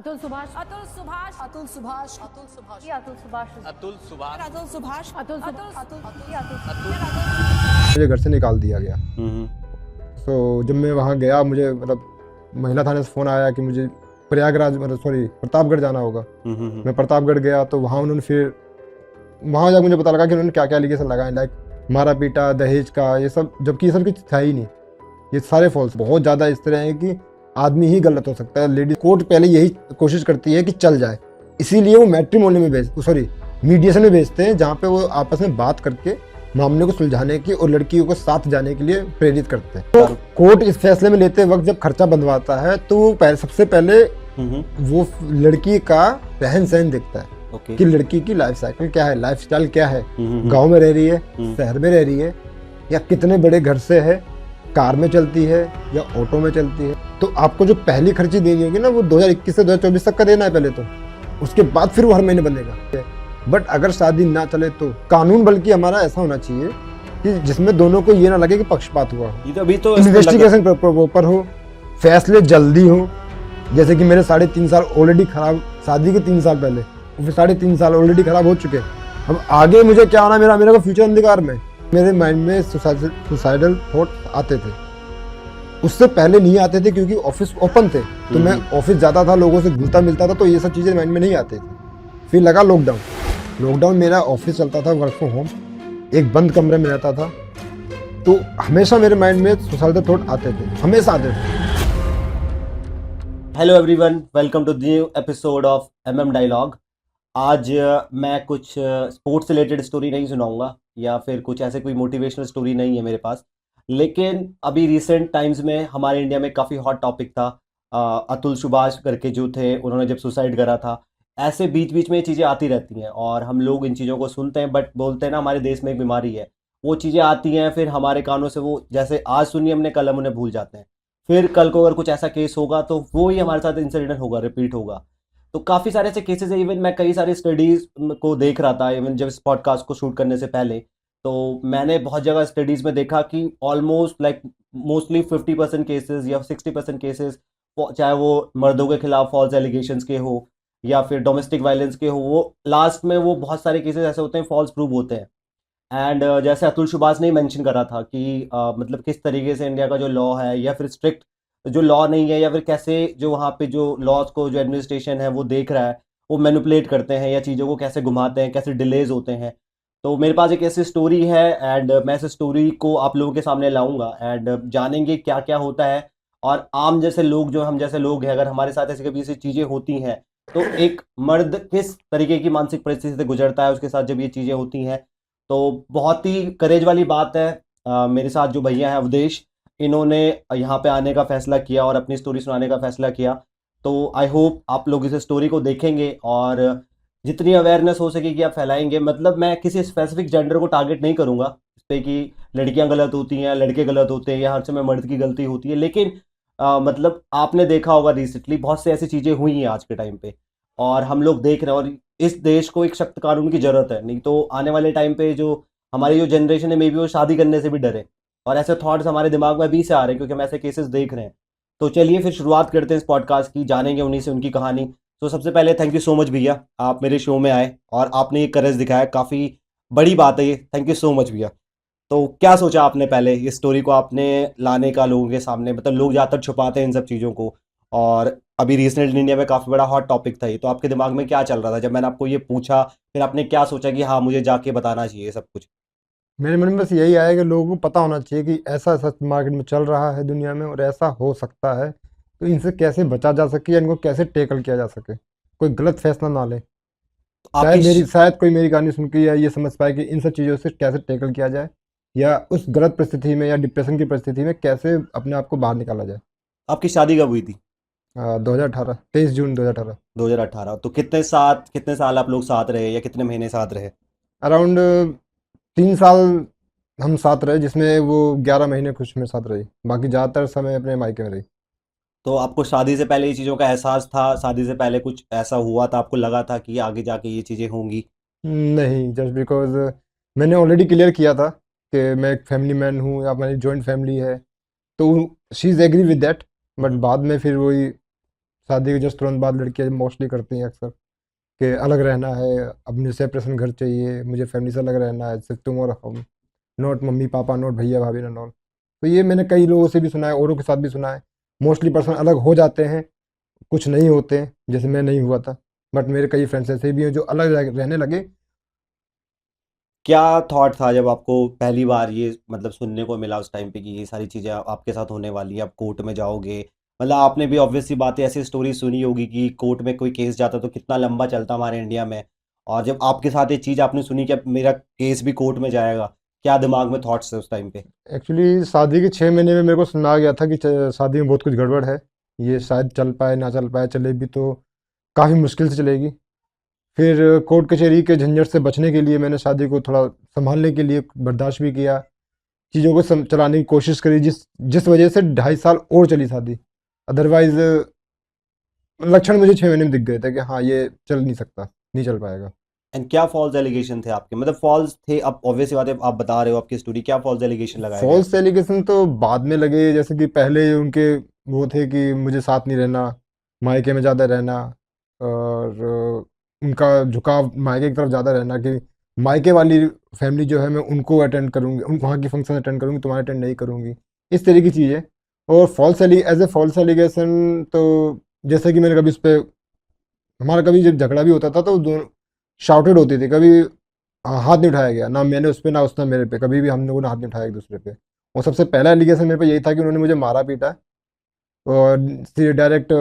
अतुल सुभाष अतुल सुभाष अतुल सुभाष अतुल सुभाष ये अतुल सुभाष अतुल सुभाष अतुल सुभाष अतुल अतुल अतुल अतुल ये अतुल मुझे घर से निकाल दिया गया। तो जब मैं वहाँ गया, मुझे मतलब महिला थाने से फ़ोन आया कि मुझे प्रयागराज प्रतापगढ़ जाना होगा। मैं प्रतापगढ़ गया तो वहाँ उन्होंने फिर वहाँ जाकर मुझे पता लगा कि उन्होंने क्या क्या एलिगेशन लगाए, लाइक मारा पीटा, दहेज का, ये सब, जबकि ये सब कुछ था ही नहीं। ये सारे फॉल्स बहुत ज़्यादा इस तरह है कि आदमी ही गलत हो सकता है। लेडीज कोर्ट पहले यही कोशिश करती है कि चल जाए, इसीलिए वो मैट्रिमोनी में मीडिएशन में भेजते हैं, जहाँ पे वो आपस में बात करके मामले को सुलझाने की और लड़कियों को साथ जाने के लिए प्रेरित करते हैं। तो कोर्ट इस फैसले में लेते वक्त जब खर्चा बंधवाता है तो सबसे पहले वो लड़की का रहन सहन देखता है कि लड़की की लाइफ साइकिल क्या है, लाइफ स्टाइल क्या है, गाँव में रह रही है, शहर में रह रही है, या कितने बड़े घर से है, कार में चलती है या ऑटो में चलती है। तो आपको जो पहली खर्ची देनी होगी ना, वो 2021 से 2024 तक का देना है पहले तो, उसके बाद फिर वो हर महीने बनेगा। बट अगर शादी ना चले तो कानून बल्कि हमारा ऐसा होना चाहिए कि जिसमें दोनों को ये ना लगे कि पक्षपात हुआ हो। ये तो अभी तो इन्वेस्टिगेशन प्रॉपर हो, फैसले जल्दी हो। जैसे कि मेरे 3.5 साल ऑलरेडी खराब, शादी के 3 साल पहले, फिर 3.5 साल ऑलरेडी खराब हो चुके। अब आगे मुझे क्या आना, मेरा को फ्यूचर अंधकार में। मेरे माइंड में सुसाइडल थॉट आते थे, उससे पहले नहीं आते थे क्योंकि ऑफिस ओपन थे, तो मैं ऑफिस जाता था, लोगों से घुलता मिलता था, तो ये सब चीज़ें माइंड में नहीं आती थी। फिर लगा लॉकडाउन, मेरा ऑफिस चलता था, वर्क फ्रॉम होम, एक बंद कमरे में रहता था, तो हमेशा मेरे माइंड में सुसाइडल थॉट आते थे, हमेशा आते थे। Hello everyone, welcome to new episode of MM dialogue. आज मैं कुछ स्पोर्ट्स से रिलेटेड स्टोरी नहीं सुनाऊंगा या फिर कुछ ऐसे कोई मोटिवेशनल स्टोरी नहीं है मेरे पास, लेकिन अभी रिसेंट टाइम्स में हमारे इंडिया में काफ़ी हॉट टॉपिक था। अतुल सुभाष करके जो थे, उन्होंने जब सुसाइड करा था। ऐसे बीच बीच में ये चीज़ें आती रहती हैं और हम लोग इन चीज़ों को सुनते हैं, बट बोलते हैं ना हमारे देश में एक बीमारी है, वो चीज़ें आती हैं, फिर हमारे कानों से वो जैसे आज सुनी हमने, कल हम उन्हें भूल जाते हैं। फिर कल को अगर कुछ ऐसा केस होगा तो वो ही हमारे साथ इंसिडेंट होगा, रिपीट होगा। तो काफ़ी सारे ऐसे केसेस है। इवन मैं कई सारी स्टडीज़ को देख रहा था, इवन जब इस पॉडकास्ट को शूट करने से पहले, तो मैंने बहुत जगह स्टडीज़ में देखा कि ऑलमोस्ट लाइक मोस्टली 50% केसेस या 60% केसेस, चाहे वो मर्दों के खिलाफ फॉल्स एलिगेशंस के हो या फिर डोमेस्टिक वायलेंस के हो, वो लास्ट में वो बहुत सारे केसेस ऐसे होते हैं फॉल्स प्रूव होते हैं। एंड जैसे अतुल सुभाष ने मेंशन करा था कि मतलब किस तरीके से इंडिया का जो लॉ है या फिर स्ट्रिक्ट जो लॉ नहीं है, या फिर कैसे जो वहाँ पे जो लॉज को जो एडमिनिस्ट्रेशन है वो देख रहा है, वो मैनिपुलेट करते हैं या चीज़ों को कैसे घुमाते हैं, कैसे डिलेज होते हैं। तो मेरे पास एक ऐसी स्टोरी है एंड मैं इस स्टोरी को आप लोगों के सामने लाऊंगा एंड जानेंगे क्या क्या होता है। और आम जैसे लोग, जो हम जैसे लोग हैं, अगर हमारे साथ ऐसी कभी ऐसी चीज़ें होती हैं तो एक मर्द किस तरीके की मानसिक परिस्थिति से गुजरता है उसके साथ जब ये चीज़ें होती हैं। तो बहुत ही करेज वाली बात है। मेरे साथ जो भैया हैं अवधेश, इन्होंने यहाँ पे आने का फैसला किया और अपनी स्टोरी सुनाने का फैसला किया। तो आई होप आप लोग इस स्टोरी को देखेंगे और जितनी अवेयरनेस हो सकेगी आप फैलाएंगे। मतलब मैं किसी स्पेसिफिक जेंडर को टारगेट नहीं करूँगा इस पर कि लड़कियाँ गलत होती हैं, लड़के गलत होते हैं या हर समय मर्द की गलती होती है, लेकिन मतलब आपने देखा होगा रिसेंटली बहुत से ऐसी चीज़ें हुई हैं आज के टाइम पे और हम लोग देख रहे हैं। और इस देश को एक सख्त कानून की ज़रूरत है, नहीं तो आने वाले टाइम पे जो हमारी जो जनरेशन है, मे बी वो शादी करने से भी डरे। और ऐसे थॉट्स हमारे दिमाग में अभी से आ रहे हैं क्योंकि हम ऐसे केसेस देख रहे हैं। तो चलिए फिर शुरुआत करते हैं इस पॉडकास्ट की, जानेंगे उन्हीं से उनकी कहानी। तो सबसे पहले थैंक यू सो मच भैया, आप मेरे शो में आए और आपने ये करेज दिखाया, काफ़ी बड़ी बात है ये। थैंक यू सो मच भैया। तो क्या सोचा आपने पहले इस स्टोरी को आपने लाने का लोगों के सामने? मतलब लोग ज़्यादातर छुपाते हैं इन सब चीज़ों को और अभी रिसेंटली इंडिया में काफ़ी बड़ा हॉट टॉपिक था ये। तो आपके दिमाग में क्या चल रहा था जब मैंने आपको ये पूछा? फिर आपने क्या सोचा कि हाँ मुझे जाके बताना चाहिए सब कुछ? मेरे मन में बस यही आया कि लोगों को पता होना चाहिए कि ऐसा ऐसा मार्केट में चल रहा है दुनिया में और ऐसा हो सकता है, तो इनसे कैसे बचा जा सके या इनको कैसे टैकल किया जा सके, कोई गलत फैसला ना ले। शायद कोई मेरी कहानी सुन के या ये समझ पाए कि इन सब चीज़ों से कैसे टैकल किया जाए या उस गलत परिस्थिति में या डिप्रेशन की परिस्थिति में कैसे अपने आप को बाहर निकाला जाए। आपकी शादी कब हुई थी? 2018, 23 जून 2018। 2018। तो कितने साल आप लोग साथ रहे या कितने महीने साथ रहे? अराउंड 3 साल हम साथ रहे, जिसमें वो 11 महीने खुश में साथ रही, बाकी ज़्यादातर समय अपने मायके में रही। तो आपको शादी से पहले ये चीज़ों का एहसास था? शादी से पहले कुछ ऐसा हुआ था, आपको लगा था कि आगे जाके ये चीज़ें होंगी? नहीं, जस्ट बिकॉज मैंने ऑलरेडी क्लियर किया था कि मैं एक फैमिली मैन हूँ या हमारी जॉइंट फैमिली है, तो she is agree with that. But बाद में फिर वही शादी के जस्ट तुरंत बाद लड़कियां मोस्टली करती हैं अक्सर कि अलग रहना है, अपने सेपरेशन घर चाहिए, मुझे फैमिली से अलग रहना है, सिर्फ तुम और हम, नोट मम्मी पापा, नोट भैया भाभी एंड ऑल। तो ये मैंने कई लोगों से भी सुना है, औरों के साथ भी सुना है। मोस्टली पर्सन अलग हो जाते हैं, कुछ नहीं होते हैं, जैसे मैं नहीं हुआ था, बट मेरे कई फ्रेंड्स ऐसे भी हैं जो अलग रहने लगे। क्या थॉट था जब आपको पहली बार ये मतलब सुनने को मिला उस टाइम पे कि ये सारी चीज़ें आपके साथ होने वाली है, आप कोर्ट में जाओगे? मतलब आपने भी ऑब्वियसली बात है, ऐसी स्टोरी सुनी होगी कि कोर्ट में कोई केस जाता तो कितना लंबा चलता हमारे इंडिया में, और जब आपके साथ ये चीज़ आपने सुनी कि अब मेरा केस भी कोर्ट में जाएगा, क्या दिमाग में थॉट्स थे उस टाइम पे? एक्चुअली शादी के 6 महीने में मेरे को सुना गया था कि शादी में बहुत कुछ गड़बड़ है, ये शायद चल पाए ना चल पाए, चले भी तो काफ़ी मुश्किल से चलेगी। फिर कोर्ट कचहरी के झंझट से बचने के लिए मैंने शादी को थोड़ा संभालने के लिए बर्दाश्त भी किया, चीज़ों को चलाने की कोशिश करी, जिस जिस वजह से 2.5 साल और चली शादी। अदरवाइज लक्षण मुझे 6 महीने में दिख गए थे कि हाँ ये चल नहीं सकता, नहीं चल पाएगा। एंड क्या फॉल्स एलिगेशन थे आपके, मतलब फॉल्स थे, अब ऑब्वियस बात है आप बता रहे हो आपकी स्टोरी, क्या फॉल्स एलिगेशन लगाए गए फॉल्स आपके? एलिगेशन तो बाद में लगे, जैसे कि पहले उनके वो थे कि मुझे साथ नहीं रहना, मायके में ज़्यादा रहना, और उनका झुकाव मायके की तरफ ज़्यादा रहना कि मायके वाली फैमिली जो है मैं उनको अटेंड करूँगी, उन वहाँ की फंक्शन अटेंड करूँगी, तुम्हारे अटेंड नहीं करूँगी, इस तरह की चीज़ें। और एज ए फॉल्स एलिगेशन तो जैसे कि मैंने कभी इस पर, हमारा कभी जब झगड़ा भी होता था तो दोनों शाउटेड होती थी, कभी हाथ नहीं उठाया गया, ना मैंने उस पर ना उसने मेरे पे, कभी भी हम लोगों ने हाथ नहीं उठाया एक दूसरे पे। और सबसे पहला एलिगेशन मेरे पे यही था कि उन्होंने मुझे मारा पीटा, और डायरेक्ट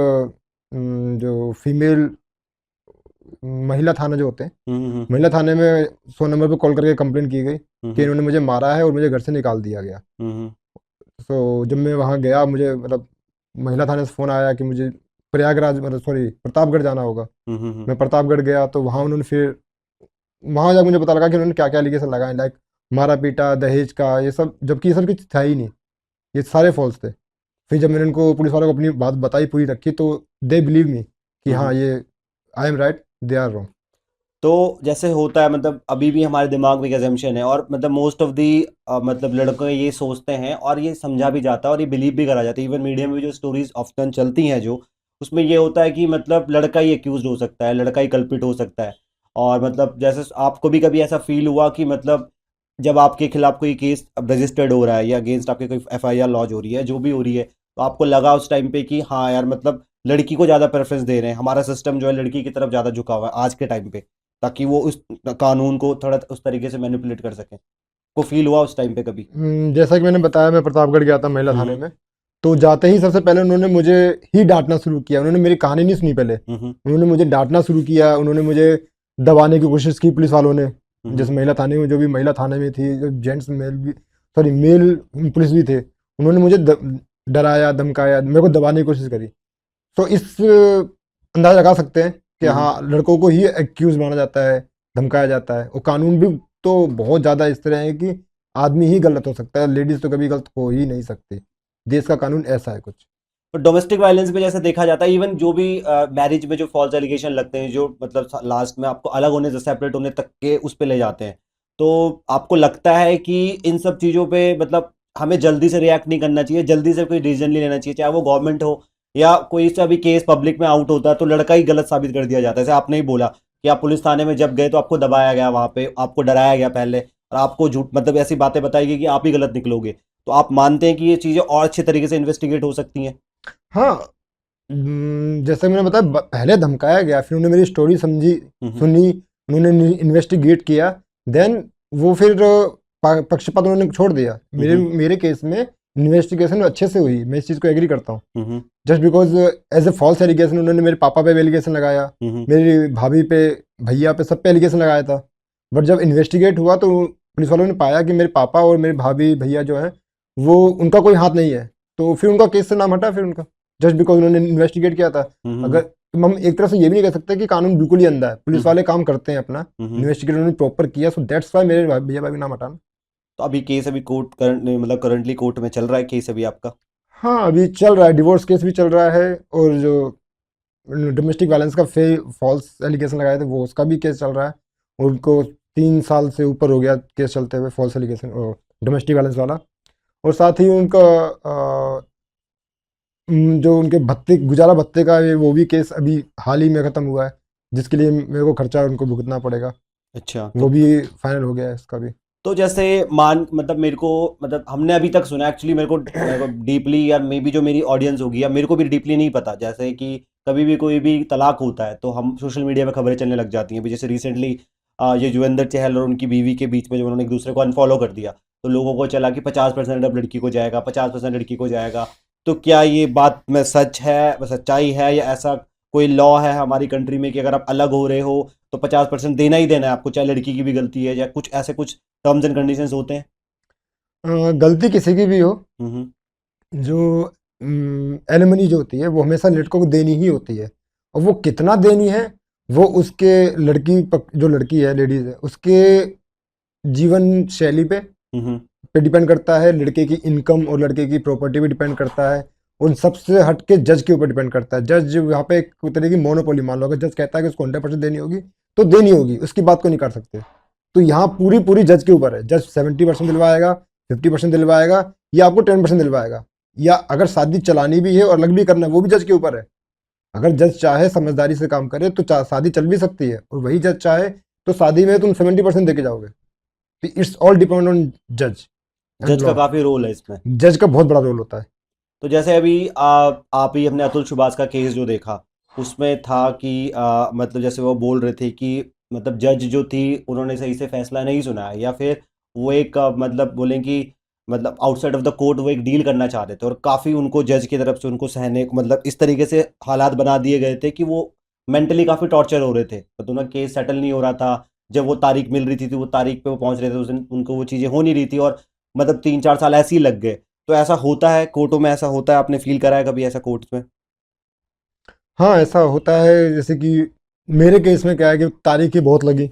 जो फीमेल महिला थाना जो होते हैं, हम्म। महिला थाने में 100 नंबर पे कॉल करके कंप्लेंट की गई कि हम्म। इन्होंने मुझे मारा है और मुझे घर से निकाल दिया गया। हम्म। तो जब मैं वहाँ गया, मुझे मतलब महिला थाने से फ़ोन आया कि मुझे प्रयागराज, मतलब सॉरी प्रतापगढ़ जाना होगा। हम्म। मैं प्रतापगढ़ गया तो वहाँ उन्होंने फिर, वहाँ जाकर मुझे पता लगा कि उन्होंने क्या क्या एलिगेशन लगाए, लाइक मारा पीटा, दहेज का, ये सब, जबकि ये सब कुछ था ही नहीं, ये सारे फॉल्स थे। फिर जब मैंने उनको, पुलिस वालों को अपनी बात बताई पूरी रखी, तो दे बिलीव मी कि हाँ ये I am right, they are wrong. तो जैसे होता है, मतलब अभी भी हमारे दिमाग में एक एजम्पशन है, और मतलब मोस्ट ऑफ दी मतलब लड़के ये सोचते हैं और ये समझा भी जाता है और ये बिलीव भी करा जाता है, इवन मीडिया में भी जो स्टोरीज ऑफ्टन चलती हैं जो, उसमें ये होता है कि मतलब लड़का ही एक्यूज हो सकता है, लड़का ही कल्पिट हो सकता है। और मतलब जैसे आपको भी कभी ऐसा फील हुआ कि मतलब जब आपके खिलाफ कोई केस अब रजिस्टर्ड हो रहा है या अगेंस्ट आपके कोई एफआईआर लॉन्च हो रही है, जो भी हो रही है, तो आपको लगा उस टाइम पे कि हाँ यार मतलब लड़की को ज़्यादा प्रेफरेंस दे रहे हैं, हमारा सिस्टम जो है लड़की की तरफ ज़्यादा झुका हुआ है आज के टाइम पे, ताकि वो उस कानून को थोड़ा उस तरीके से मैनिपुलेट कर सकें? को फील हुआ उस टाइम पे कभी? जैसा कि मैंने बताया, मैं प्रतापगढ़ गया था महिला थाने हम्म। में। तो जाते ही सबसे पहले उन्होंने मुझे ही डांटना शुरू किया, उन्होंने मेरी कहानी नहीं सुनी पहले, हम्म। उन्होंने मुझे डांटना शुरू किया, उन्होंने मुझे दबाने की कोशिश की पुलिस वालों ने। जिस हम्म। महिला थाने में, जो भी महिला थाने में थी, जो जेंट्स मेल भी, सॉरी मेल पुलिस भी थे, उन्होंने मुझे डराया, धमकाया, मेरे को दबाने की कोशिश करी। तो इस अंदाजा लगा सकते हैं कि हम्म। हाँ लड़कों को ही एक्यूज माना जाता है, धमकाया जाता है। और कानून भी तो बहुत ज़्यादा इस तरह है कि आदमी ही गलत हो सकता है, लेडीज़ तो कभी गलत हो ही नहीं सकती। देश का कानून ऐसा है कुछ। तो डोमेस्टिक वायलेंस में जैसे देखा जाता है, इवन जो भी मैरिज में जो फॉल्स एलिगेशन लगते हैं, जो मतलब लास्ट में आपको अलग होने से सेपरेट होने तक के उस पे ले जाते हैं, तो आपको लगता है कि इन सब चीज़ों पे मतलब हमें जल्दी से रिएक्ट नहीं करना चाहिए, जल्दी से कोई डिसीजन नहीं लेना चाहिए, चाहे वो गवर्नमेंट हो या कोई सा भी केस पब्लिक में आउट होता है तो लड़का ही गलत साबित कर दिया जाता है? जैसे आपने ही बोला कि आप पुलिस थाने में जब गए तो आपको दबाया गया, वहां पे आपको डराया गया पहले, और आपको झूठ मतलब ऐसी बातें बताई गई कि आप ही गलत निकलोगे। तो आप मानते हैं कि ये चीज़ें और अच्छे तरीके से इन्वेस्टिगेट हो सकती हैं? हाँ, जैसे मैंने बताया, पहले धमकाया गया, फिर उन्होंने मेरी स्टोरी समझी, हम्म। सुनी, उन्होंने इन्वेस्टिगेट किया, देन वो फिर पक्षपात उन्होंने छोड़ दिया। मेरे हम्म। मेरे केस में इन्वेस्टिगेशन अच्छे से हुई, मैं इस चीज़ को एग्री करता हूँ। Hmm. Just because as a false allegation उन्होंने मेरे पापा पे एलिगेशन लगाया, हम्म। मेरी भाभी पे, भैया पे, सब पे एलिगेशन लगाया था। बट जब इन्वेस्टिगेट हुआ तो पुलिस वालों ने पाया कि मेरे पापा और मेरे भाभी भैया जो है, वो उनका कोई हाथ नहीं है। तो फिर उनका केस से नाम हटा, फिर उनका, जस्ट बिकॉज उन्होंने इन्वेस्टिगेट किया था। अगर तो हम एक तरह से ये भी नहीं कह सकते कि कानून बिल्कुल ही अंधा है, पुलिस वाले काम करते हैं अपना, इन्वेस्टिगेट उन्होंने प्रॉपर किया, सो दैट्स वाई मेरे भैया भाभी नाम हटाना। तो अभी केस अभी कोर्ट करंट मतलब करंटली कोर्ट में चल रहा है केस अभी आपका? हाँ, अभी चल रहा है, डिवोर्स केस भी चल रहा है, और जो डोमेस्टिक वायलेंस का फॉल्स एलिगेशन लगाए थे वो, उसका भी केस चल रहा है। और उनको 3 साल से ऊपर हो गया केस चलते हुए, फॉल्स एलिगेशन और डोमेस्टिक वायलेंस वाला। और साथ ही उनका जो उनके भत्ते, गुजारा भत्ते का वो भी केस अभी हाल ही में ख़त्म हुआ है, जिसके लिए मेरे को खर्चा उनको भुगतना पड़ेगा। अच्छा, वो भी फाइनल हो गया है इसका भी। तो जैसे मतलब मेरे को, मतलब हमने अभी तक सुना, एक्चुअली मेरे को डीपली, या मे बी जो मेरी ऑडियंस होगी, या मेरे को भी डीपली नहीं पता, जैसे कि कभी भी कोई भी तलाक होता है तो हम सोशल मीडिया में खबरें चलने लग जाती हैं। अभी जैसे रिसेंटली ये युजवेंद्र चहल और उनकी बीवी के बीच में, जब उन्होंने एक दूसरे को अनफॉलो कर दिया, तो लोगों को चला कि 50% अब लड़की को जाएगा, 50% लड़की को जाएगा। तो क्या ये बात में सच है, सच्चाई है, या ऐसा कोई लॉ है हमारी कंट्री में कि अगर आप अलग हो रहे हो तो 50% देना ही देना है आपको, चाहे लड़की की भी गलती है, या कुछ ऐसे कुछ टर्म्स एंड कंडीशंस होते हैं? गलती किसी की भी हो, हम्म। जो एलिमनी जो होती है वो हमेशा लड़कों को देनी ही होती है। और वो कितना देनी है, वो उसके जो लड़की है, लेडीज है, उसके जीवन शैली हम्म। पे डिपेंड करता है, लड़के की इनकम और लड़के की प्रॉपर्टी पे डिपेंड करता है, उन सबसे हट के जज के ऊपर डिपेंड करता है। जज यहाँ पे एक तरह की मोनोपोली मान लो, अगर जज कहता है कि उसको 100% देनी होगी तो देनी होगी, उसकी बात को नहीं कर सकते। तो यहाँ पूरी पूरी जज के ऊपर है। जज 70% दिलवाएगा, 50% दिलवाएगा, या आपको 10% दिलवाएगा। या अगर शादी चलानी भी है और अलग भी करना है, वो भी जज के ऊपर है। अगर जज चाहे समझदारी से काम करे तो शादी चल भी सकती है, और वही जज चाहे तो शादी में तुम 70% देके जाओगे। तो इट्स ऑल डिपेंड ऑन जज एंड जज का लॉ। काफी रोल है इसमें। जज का बहुत बड़ा रोल होता है। तो जैसे अभी आप ही अपने अतुल सुभाष का केस जो देखा, उसमें था कि मतलब जैसे वो बोल रहे थे कि मतलब जज जो थी उन्होंने सही से फैसला नहीं सुना है, या फिर वो एक मतलब बोलें कि मतलब आउटसाइड ऑफ द कोर्ट वो एक डील करना चाह रहे थे, और काफ़ी उनको जज की तरफ से उनको सहने, मतलब इस तरीके से हालात बना दिए गए थे कि वो मेंटली काफ़ी टॉर्चर हो रहे थे, मतलब उनका केस सेटल नहीं हो रहा था। जब वो तारीख मिल रही थी तो वो तारीख पे वो पहुंच रहे थे, उस दिन उनको वो चीज़ें हो नहीं रही थी, और मतलब 3-4 साल ऐसे ही लग गए। तो ऐसा होता है कोर्टों में, ऐसा होता है, आपने फील करा है कभी ऐसा कोर्ट्स में? हाँ, ऐसा होता है। जैसे कि मेरे केस में क्या है कि तारीखें बहुत लगी,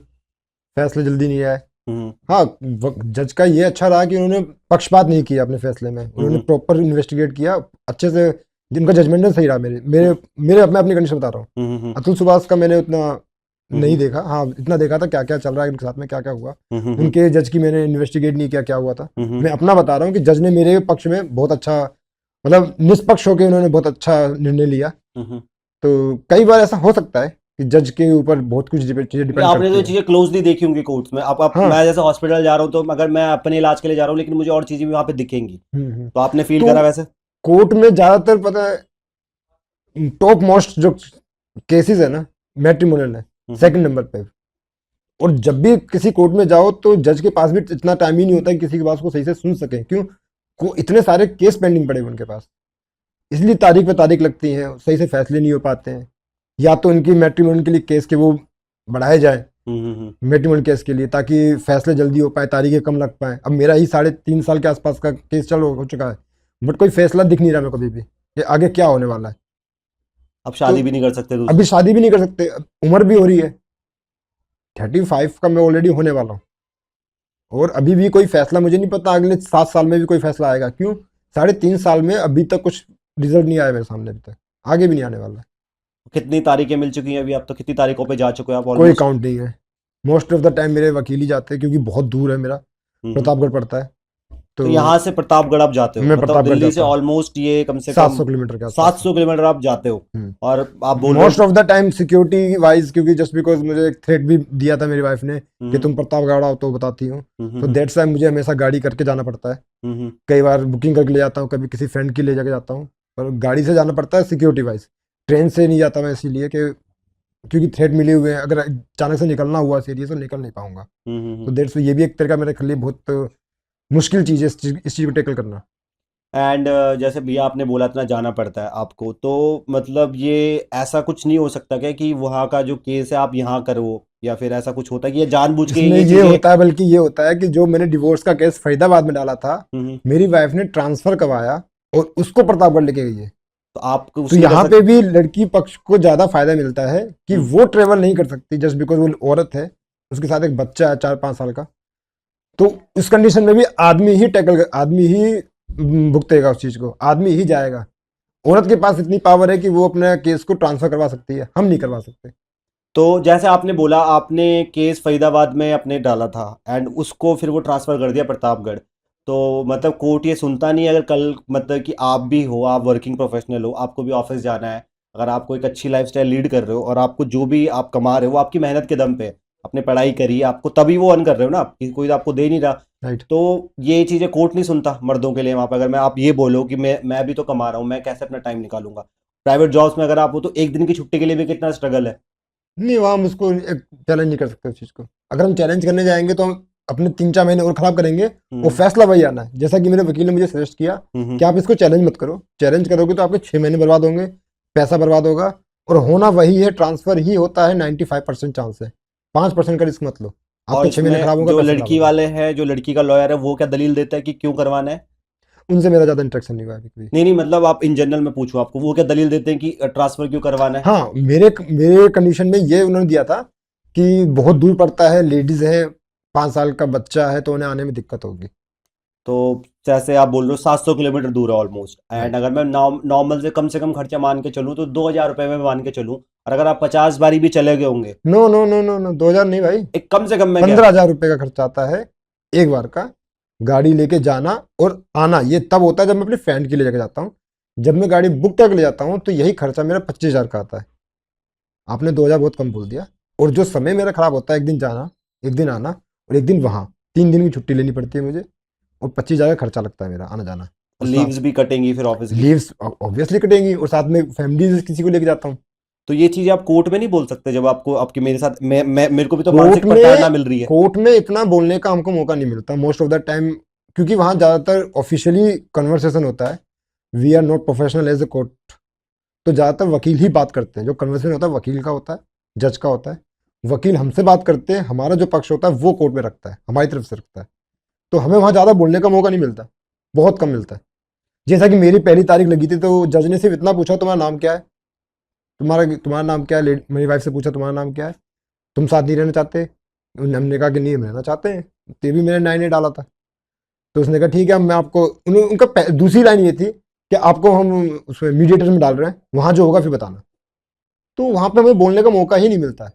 फैसले जल्दी नहीं आए। हम्म। हाँ, जज का ये अच्छा रहा कि उन्होंने पक्षपात नहीं किया अपने फैसले में, उन्होंने हम्म। प्रॉपर इन्वेस्टिगेट किया अच्छे से। जिनका जजमेंट सही रहा। मेरे मेरे मेरे अपने अपनी कंडीशन बता रहा हूँ। हम्म। अतुल सुभाष का मैंने उतना नहीं हम्म। देखा। हाँ, इतना देखा था क्या क्या चल रहा है उनके साथ में, क्या क्या हुआ। हम्म। उनके जज की मैंने इन्वेस्टिगेट नहीं किया क्या हुआ था। हम्म। मैं अपना बता रहा हूँ कि जज ने मेरे पक्ष में बहुत अच्छा, मतलब निष्पक्ष होकर उन्होंने बहुत अच्छा निर्णय लिया। हम्म। तो कई बार ऐसा हो सकता है कि जज के ऊपर बहुत कुछ चीज़ें क्योंकि डिपेंड आपने करती तो है। चीज़ें क्लोजली देखी होंगी कोर्ट्स में। आप हाँ। मैं जैसे हॉस्पिटल जा रहा हूँ, तो अगर मैं अपने इलाज के लिए जा रहा हूँ लेकिन मुझे और चीज़ें भी वहाँ पे दिखेंगी, हम्म। तो आपने फील तो करा वैसे? कोर्ट में ज़्यादातर पता है टॉप मोस्ट जो केसेस है ना, मैट्रिमोनियल है हम्म। सेकंड नंबर पे। और जब भी किसी कोर्ट में जाओ तो जज के पास भी इतना टाइम ही नहीं होता कि किसी की बात को सही से सुन सके। क्यों? इतने सारे केस पेंडिंग पड़े हुए उनके पास, इसलिए तारीख पे तारीख लगती है, सही से फैसले नहीं हो पाते हैं। या तो इनकी मैट्रिमोनियल के लिए केस के वो बढ़ाए जाए, मैट्रिमोनियल केस के लिए, ताकि फैसले जल्दी हो पाए, तारीखें कम लग पाए। अब मेरा ही 3.5 साल के आसपास का केस हो चुका है, बट कोई फैसला दिख नहीं रहा मेरे को अभी भी कि आगे क्या होने वाला है। अब तो शादी भी नहीं कर सकते अभी दूसरी? शादी भी नहीं कर सकते, उम्र भी हो रही है, 35 का मैं ऑलरेडी होने वाला हूँ। और अभी भी कोई फैसला मुझे नहीं पता अगले 7 साल में भी कोई फैसला आएगा। क्यों? 3.5 साल में अभी तक कुछ रिजल्ट नहीं आया मेरे सामने, अभी तक आगे भी नहीं आने वाला है। कितनी तारीखें मिल चुकी हैं अभी? आप तो कितनी तारीखों पे जा चुके हैं आप कोई ऑलमोस्ट? काउंट नहीं है। मोस्ट ऑफ द टाइम मेरे वकील ही जाते हैं, क्योंकि बहुत दूर है मेरा, प्रतापगढ़ पड़ता है। तो तो यहाँ से प्रतापगढ़ आप जाते हो, मैं मतलब प्रतापगढ़ दिल्ली से जाता हूँ, ऑलमोस्ट ये कम से कम 700 किलोमीटर के आसपास 700 किलोमीटर आप जाते हो? है। और आप बोल रहे मोस्ट हो of the time security wise, क्योंकि जस्ट बिकॉज मुझे एक थ्रेट भी दिया था मेरी वाइफ ने कि तुम प्रतापगढ़ आओ तो बताती हूँ, तो दैट्स वाई मुझे हमेशा गाड़ी करके जाना पड़ता है। कई बार बुकिंग करके ले जाता हूँ, कभी किसी फ्रेंड की ले जाके जाता हूँ, पर गाड़ी से जाना पड़ता है सिक्योरिटी वाइज। ट्रेन से नहीं जाता मैं, इसीलिए कि क्योंकि थ्रेट मिले हुए हैं, अगर अचानक से निकलना हुआ सीरियस तो निकल नहीं पाऊंगा। तो दैट्स ये भी एक तरह का मेरे लिए बहुत मुश्किल चीज़ है, इस चीज़ को टैकल करना। एंड जैसे भैया आपने बोला इतना जाना पड़ता है आपको, तो मतलब ये ऐसा कुछ नहीं हो सकता क्या कि वहाँ का जो केस है आप यहाँ करो, या फिर ऐसा कुछ होता है कि ये जानबूझ के इसमें ये ये चीजें? होता है, बल्कि ये होता है कि जो मैंने डिवोर्स का केस फरीदाबाद में डाला था, मेरी वाइफ ने ट्रांसफर करवाया और उसको प्रतापगढ़ लेके गई है। तो आप तो कुछ नहीं कर यहाँ सकते? पे भी लड़की पक्ष को ज्यादा फायदा मिलता है कि वो ट्रेवल नहीं कर सकती, जस्ट बिकॉज वो औरत है, उसके साथ एक बच्चा है 4-5 साल का। तो इस कंडीशन में भी आदमी ही भुगतेगा उस चीज को, आदमी ही जाएगा। औरत के पास इतनी पावर है कि वो अपने केस को ट्रांसफर करवा सकती है, हम नहीं करवा सकते। तो जैसे आपने बोला आपने केस फरीदाबाद में अपने डाला था, एंड उसको फिर वो ट्रांसफर कर दिया प्रतापगढ़, तो मतलब कोर्ट ये सुनता नहीं है अगर कल मतलब कि आप भी हो, आप वर्किंग प्रोफेशनल हो, आपको भी ऑफिस जाना है, अगर आपको एक अच्छी लाइफस्टाइल लीड कर रहे हो और आपको जो भी आप कमा रहे हो वो आपकी मेहनत के दम पे है, आपने पढ़ाई करी है, आपको तभी वो अर्न कर रहे हो ना, कोई आपको दे नहीं रहा। राइट। तो ये चीज़ें कोर्ट नहीं सुनता मर्दों के लिए वहाँ पे। अगर मैं आप ये बोलो कि मैं भी तो कमा रहा हूँ, मैं कैसे अपना टाइम निकालूंगा। प्राइवेट जॉब्स में अगर आप हो तो एक दिन की छुट्टी के लिए भी कितना स्ट्रगल है। नहीं, वहाँ हम उसको एक चैलेंज नहीं कर सकते उस चीज़ को। अगर हम चैलेंज करने जाएंगे तो हम अपने 3-4 महीने और खराब करेंगे। वो फैसला वही आना है, जैसा कि मेरे वकील ने मुझे सजेस्ट किया कि आप इसको चैलेंज मत करो। चैलेंज करोगे तो आपके 6 महीने बर्बाद होंगे, पैसा बर्बाद होगा, और होना वही है, ट्रांसफर ही होता है। 95% चांस है, 5% का रिस्क मत लो। और आपके 6 महीने खराब इसमें होगा, जो पैसा खराब लड़की होगा। वाले हैं, जो लड़की का लॉयर है, वो क्या दलील देता है कि क्यों करवाना है? उनसे मेरा ज़्यादा इंटरेक्शन नहीं हुआ अभी कभी। नहीं नहीं, मतलब आप इन जनरल में पूछूं आपको, वो क्या दलील देते हैं कि ट्रांसफर क्यों करवाना है? हाँ, मेरे कंडीशन में ये उन्होंने दिया था कि बहुत दूर पड़ता है, लेडीज है, 5 साल का बच्चा है, तो उन्हें आने में दिक्कत होगी। तो जैसे आप बोल रहे हो 700 किलोमीटर दूर है ऑलमोस्ट, एंड राइट। अगर मैं नॉर्मल से कम खर्चा मान के चलूँ तो 2,000 रुपये में मान के चलूँ, और अगर आप 50 बारी भी चले गए होंगे, no no no no no, 2,000 नहीं भाई, एक कम से कम में क्या? 15,000 रुपये का खर्चा आता है एक बार का। गाड़ी लेके जाना और आना ये तब होता है जब मैं अपनी फ्रेंड के लिए लेके जाता हूँ। जब मैं गाड़ी बुक करके ले जाता हूँ तो यही खर्चा मेरा 25,000 का आता है। आपने 2,000 बहुत कम बोल दिया। और जो समय मेरा खराब होता है, एक दिन जाना, एक दिन आना, और एक दिन वहाँ, 3 दिन की छुट्टी लेनी पड़ती है मुझे, और 25,000 का खर्चा लगता है मेरा आना जाना। और लीव्स भी कटेंगी फिर ऑफिस की। लीव्स ऑब्वियसली कटेंगी, और साथ में फैमिली किसी को लेके जाता हूँ। तो ये चीजें आप कोर्ट में नहीं बोल सकते जब आपको आपके मेरे साथ मेरे को भी तो कोर्ट मानसिक में प्रताड़ना मिल रही है। कोर्ट में इतना बोलने का हमको मौका नहीं मिलता मोस्ट ऑफ द टाइम, क्योंकि वहाँ ज़्यादातर ऑफिशियली कन्वर्सेशन होता है। We are not professional as a court, तो ज़्यादातर वकील ही बात करते हैं। जो कन्वर्सेशन होता है वकील का होता है, जज का होता है। वकील हमसे बात करते हैं, हमारा जो पक्ष होता है वो कोर्ट में रखता है, हमारी तरफ से रखता है। तो हमें वहाँ ज़्यादा बोलने का मौका नहीं मिलता, बहुत कम मिलता है। जैसा कि मेरी पहली तारीख लगी थी तो जज ने सिर्फ इतना पूछा, तुम्हारा नाम क्या है, तुम्हारा नाम क्या है। मेरी वाइफ से पूछा, तुम्हारा नाम क्या है, तुम साथ नहीं रहना चाहते? हमने कहा कि नहीं, हम रहना चाहते हैं। तो ये भी मैंने 9 डाला था। तो उसने कहा ठीक है, मैं आपको उनका दूसरी लाइन ये थी कि आपको हम उसमें मीडिएटर में डाल रहे हैं, वहाँ जो होगा फिर बताना। तो वहाँ पे हमें बोलने का मौका ही नहीं मिलता है।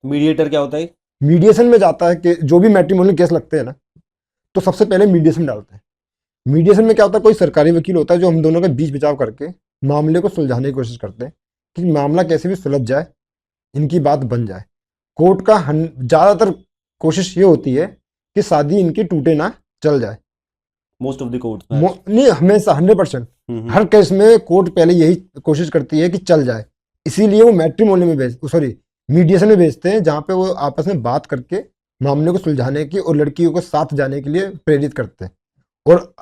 मीडिएटर क्या होता है? मीडिएशन में जाता है कि जो भी मैट्रिमोनियल केस लगते हैं ना, तो सबसे पहले मीडिएशन डालते हैं। मीडिएशन में क्या होता है, कोई सरकारी वकील होता है जो हम दोनों के बीच बचाव करके मामले को सुलझाने की कोशिश करते हैं कि मामला कैसे भी सुलझ जाए, इनकी बात बन जाए। कोर्ट का ज़्यादातर कोशिश ये होती है कि शादी इनकी टूटे ना, चल जाए। मोस्ट ऑफ द कोर्ट नहीं, हमेशा 100% हर केस में कोर्ट पहले यही कोशिश करती है कि चल जाए। इसीलिए वो मैट्रिमोनियल में मीडिएशन में भेजते हैं, जहाँ पे वो आपस में बात करके मामले को सुलझाने की और लड़कियों को साथ जाने के लिए प्रेरित करते हैं। और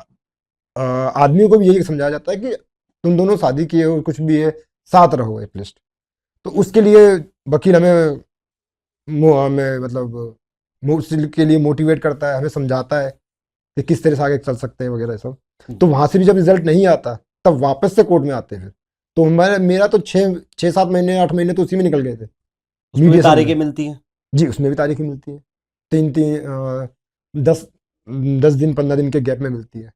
आदमी को भी यही समझाया जाता है कि तुम दोनों शादी किए हो, कुछ भी है, साथ रहो एटलीस्ट। तो उसके लिए वकील हमें मतलब उसके लिए मोटिवेट करता है, हमें समझाता है कि किस तरह से आगे चल सकते हैं वगैरह सब। तो वहाँ से भी जब रिजल्ट नहीं आता तब वापस से कोर्ट में आते हैं फिर। तो मेरा तो 6-7 महीने 8 महीने तो उसी में निकल गए थे। उसमें तारीखें मिलती हैं जी, उसमें भी तारीखें मिलती हैं, 10 दिन 15 दिन के गैप में मिलती है।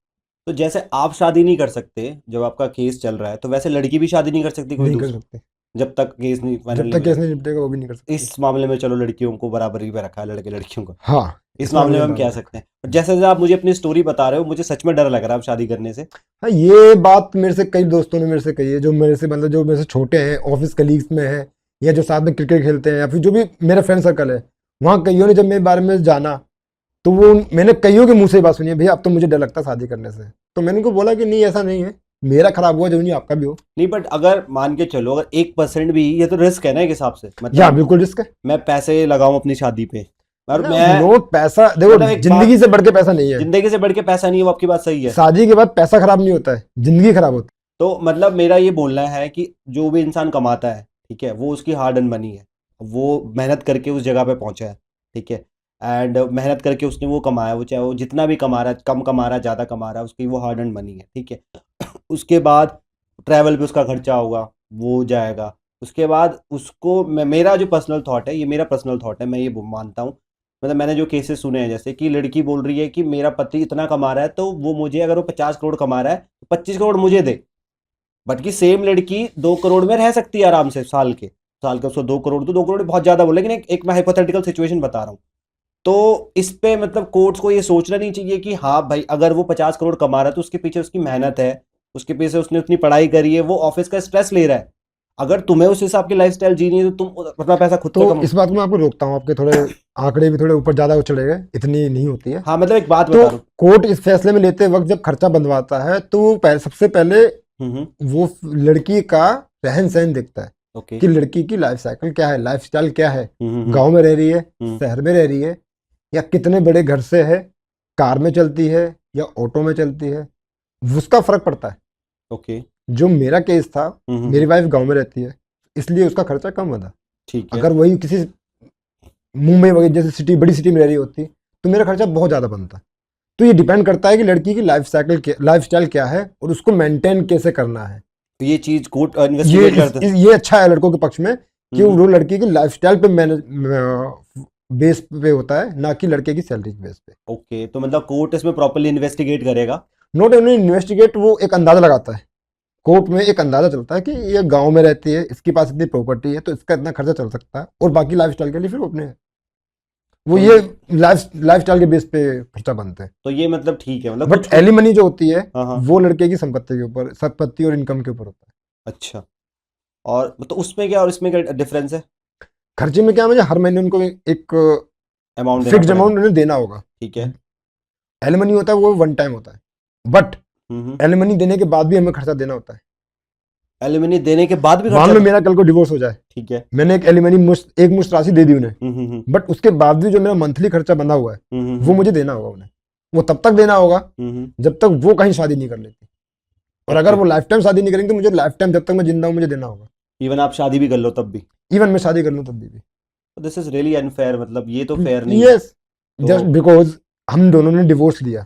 तो जैसे आप शादी नहीं कर सकते जब आपका केस चल रहा है, तो वैसे लड़की भी शादी नहीं कर सकती कोई नहीं कर दूसरी, सकते, जब तक केस नहीं फाइनल जब नहीं तक केस हो नहीं निपटेगा वो भी नहीं कर जाता। सकते। इस मामले में चलो लड़कियों को बराबरी पे रखा है, लड़के लड़कियों को हाँ, इस मामले में हम कह बराबर। सकते हैं। और जैसे जैसे आप मुझे अपनी स्टोरी बता रहे हो, मुझे सच में डर लग रहा है अब शादी करने से। हाँ, ये बात मेरे से कई दोस्तों ने मेरे से कही है, जो मेरे से मतलब जो मेरे से छोटे हैं, ऑफिस कलीग्स में है, या जो साथ में क्रिकेट खेलते हैं, या फिर जो भी मेरा फ्रेंड सर्कल है। वहाँ कईयों ने जब मेरे बारे में जाना तो वो मैंने कईयों के मुंह से बात सुनी है, भैया अब तो मुझे डर लगता है शादी करने से। तो मैंने उनको बोला कि नहीं, ऐसा नहीं है, मेरा खराब हुआ जो नहीं आपका भी हो। नहीं, बट अगर मान के चलो अगर 1% भी, ये तो रिस्क है ना एक हिसाब से, या मतलब बिल्कुल रिस्क है। मैं पैसे लगाऊं अपनी शादी पे, और मैं नोट पैसा देखो, मतलब एक जिंदगी से बढ़ के पैसा नहीं है। जिंदगी से बढ़ के पैसा नहीं है, वो आपकी बात सही है। शादी के बाद पैसा खराब नहीं होता है, जिंदगी खराब होती तो मतलब मेरा ये बोलना है कि जो भी इंसान कमाता है, ठीक है, वो उसकी हार्ड अर्न मनी है, वो मेहनत करके उस जगह पे पहुंचा है, ठीक है, एंड मेहनत करके उसने वो कमाया, वो चाहे वो जितना भी कमा रहा है, कम कमा रहा है, ज़्यादा कमा रहा है, उसकी वो हार्ड अर्न मनी है, ठीक है। उसके बाद ट्रैवल पे उसका खर्चा होगा, वो जाएगा। उसके बाद उसको मेरा जो पर्सनल थॉट है, ये मेरा पर्सनल थॉट है, मैं ये मानता हूँ, मतलब मैंने जो केसेस सुने हैं, जैसे कि लड़की बोल रही है कि मेरा पति इतना कमा रहा है, तो वो मुझे, अगर वो 50 करोड़ कमा रहा है तो 25 करोड़ मुझे दे। बट की सेम लड़की 2 करोड़ में रह सकती है आराम से, साल के उसको 2 करोड़, तो 2 करोड़ बहुत ज़्यादा बोल, लेकिन एक मैं हाइपोथेटिकल सिचुएशन बता रहा हूँ। तो इस पे मतलब कोर्ट्स को ये सोचना नहीं चाहिए कि हाँ भाई अगर वो 50 करोड़ कमा रहा है तो उसके पीछे उसकी मेहनत है, उसके पीछे उसने उतनी पढ़ाई करी है, वो ऑफिस का स्ट्रेस ले रहा है। अगर तुम्हें उस हिसाब की लाइफस्टाइल जीनी है तो तुम अपना पैसा खुद पे तो कमाओ। इस बात को मैं आपको रोकता हूँ, आपके थोड़े आंकड़े भी थोड़े ऊपर ज्यादा चले गए, इतनी नहीं होती है। हाँ मतलब एक बात तो बता रहा हूँ। कोर्ट इस फैसले में लेते वक्त जब खर्चा बंधवाता है तो वो सबसे पहले वो लड़की का रहन सहन देखता है ओके। कि लड़की की लाइफ साइकिल क्या है, लाइफ स्टाइल क्या है, हम्म। गांव में रह रही है, हम्म। शहर में रह रही है, या कितने बड़े घर से है, कार में चलती है या ऑटो में चलती है, उसका फर्क पड़ता है। ओके। जो मेरा केस था, हम्म। मेरी वाइफ गांव में रहती है इसलिए उसका खर्चा कम बना। ठीक है। अगर वही किसी मुंबई वगैरह जैसे सिटी, बड़ी सिटी में रह रही होती तो मेरा खर्चा बहुत ज्यादा बनता। तो ये डिपेंड करता है कि लड़की की लाइफ साइकिल, लाइफ स्टाइल क्या है और उसको मेंटेन कैसे करना है। तो ये चीज कोर्ट इन्वेस्टिगेट करता है। ये अच्छा है लड़कों के पक्ष में कि वो लड़की की लाइफस्टाइल पे मैनेज बेस पे होता है, ना कि लड़के की सैलरी बेस पे। ओके, तो मतलब कोर्ट इसमें प्रॉपर्ली इन्वेस्टिगेट करेगा। नॉट ओनली इन्वेस्टिगेट, वो एक अंदाजा लगाता है। कोर्ट में एक अंदाजा चलता है कि ये गांव में रहती है, इसके पास इतनी प्रॉपर्टी है तो इसका इतना खर्चा चल सकता है, और बाकी लाइफस्टाइल के लिए फिर अपने वो ये लाइफस्टाइल के बेस पे खर्चा बनते हैं। तो ये मतलब ठीक है, मतलब बट एलिमनी जो होती है हाँ। वो लड़के की संपत्ति के ऊपर, संपत्ति और इनकम के ऊपर होता है। अच्छा, और तो उसमें क्या और इसमें क्या डिफरेंस है? खर्चे में क्या है, मुझे हर महीने उनको एक अमाउंट फिक्स्ड अमाउंट उन्हें देना होगा। ठीक है। एलिमनी होता है वो वन टाइम होता है, बट एलिमनी देने के बाद भी हमें खर्चा देना होता है। एलिमनी देने के बाद भी मान लो मेरा कल को डिवोर्स हो जाए, ठीक है, मैंने एक एलिमनी एक मुश्त राशि दे दी उन्हें, बट उसके बाद भी जो मेरा मंथली खर्चा बंधा हुआ है वो मुझे देना होगा उन्हें। वो तब तक देना होगा जब तक वो कहीं शादी नहीं कर लेती, और अगर वो लाइफ टाइम शादी नहीं करेंगे तो मुझे लाइफ टाइम जब तक मैं जिंदा हूँ मुझे देना होगा। इवन आप शादी भी कर लो तब भी? इवन मैं शादी कर लूँ तब भी। दिस इज रियली अनफेयर, मतलब ये तो फेयर नहीं। यस, जस्ट बिकॉज हम दोनों ने डिवोर्स लिया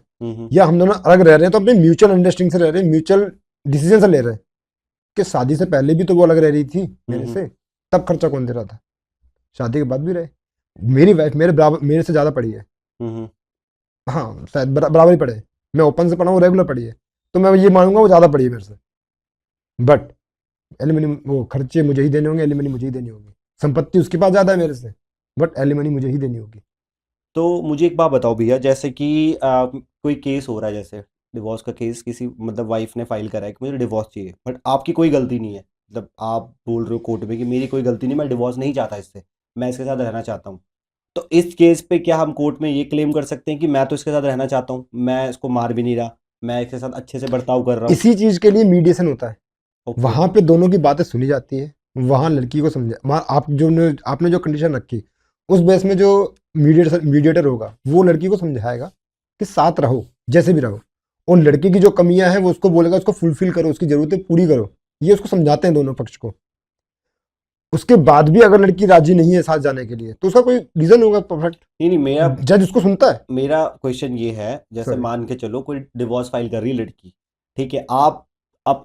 या हम दोनों अलग रह रहे हैं तो अपने म्यूचुअल अंडरस्टैंडिंग से रह रहे हैं, म्यूचुअल डिसीजन से ले रहे हैं। कि शादी से पहले भी तो वो अलग रह रही थी मेरे से, तब खर्चा कौन दे रहा था? शादी के बाद भी रहे। मेरी वाइफ मेरे से ज्यादा पढ़ी है, हाँ शायद बराबर ही पढ़े। मैं ओपन से पढ़ा हूँ, रेगुलर पढ़ी है, तो मैं ये मानूंगा वो ज्यादा पढ़ी है मेरे से। बट एलिमनी वो खर्चे मुझे ही देने होंगे, एलिमनी मुझे ही देनी होगी। संपत्ति उसके पास ज्यादा है मेरे से, बट एलिमनी मुझे ही देनी होगी। तो मुझे एक बात बताओ भैया, जैसे कि कोई केस हो रहा है, जैसे डिवोर्स का केस, किसी मतलब वाइफ ने फाइल करा है कि मुझे डिवोर्स चाहिए, बट आपकी कोई गलती नहीं है, मतलब आप बोल रहे हो कोर्ट में कि मेरी कोई गलती नहीं, मैं डिवोर्स नहीं चाहता इससे, मैं इसके साथ रहना चाहता हूँ। तो इस केस पे क्या हम कोर्ट में ये क्लेम कर सकते हैं कि मैं तो इसके साथ रहना चाहता हूँ, मैं इसको मार भी नहीं रहा, मैं इसके साथ अच्छे से बर्ताव कर रहा हूँ? इसी चीज के लिए मीडिएशन होता है। Okay. वहां पे दोनों की बातें सुनी जाती है, वहां लड़की को समझा, आपने जो कंडीशन रखी उस बेस में जो मीडिएटर होगा वो लड़की को समझाएगा कि साथ रहो, जैसे भी रहो, और लड़की की जो कमियां हैं वो उसको बोलेगा उसको फुलफिल करो, उसकी जरूरतें पूरी करो। ये उसको समझाते हैं दोनों पक्ष को। उसके बाद भी अगर लड़की राजी नहीं है साथ जाने के लिए तो उसका कोई रीजन होगा परफेक्ट। नहीं, मेरा जज उसको सुनता है। मेरा क्वेश्चन ये है, जैसे मान के चलो कोई डिवोर्स फाइल कर रही है लड़की, ठीक है, आप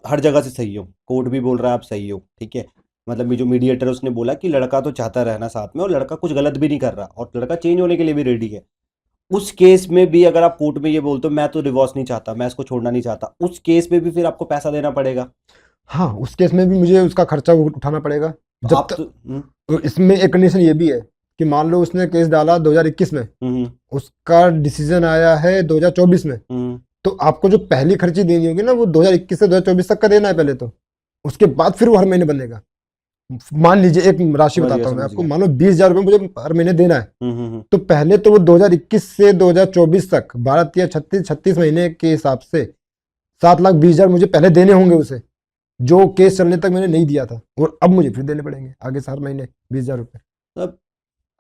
हर जगह से सही हो, कोर्ट भी बोल रहा है आप सही हो, ठीक है, मतलब जो मीडिएटर उसने बोला कि लड़का तो चाहता रहना साथ में और लड़का कुछ गलत भी नहीं कर रहा और लड़का चेंज होने के लिए भी रेडी है, उस केस में भी अगर आप कोर्ट में ये बोलते हो मैं तो डिवोर्स नहीं चाहता, मैं इसको छोड़ना नहीं चाहता, उस केस में भी फिर आपको पैसा देना पड़ेगा? हाँ, उस केस में भी मुझे उसका खर्चा उठाना पड़ेगा। जब तक तो इसमें एक कंडीशन ये भी है कि मान लो उसने केस डाला 2021 में, उसका डिसीजन आया है 2024 में, तो आपको जो पहली खर्ची देनी होगी ना वो 2021 से 2024 तक का देना है पहले, तो उसके बाद फिर वो हर महीने बनेगा। मान लीजिए एक राशि बताता हूँ मैं आपको, मान लो 20,000 रुपये मुझे हर महीने देना है, तो पहले तो वो 2021 से 2024 तक 12 या 36 महीने के हिसाब से 7,20,000 मुझे पहले देने होंगे उसे, जो केस चलने तक मैंने नहीं दिया था, और अब मुझे फिर देने पड़ेंगे आगे से हर महीने 20,000 रुपये।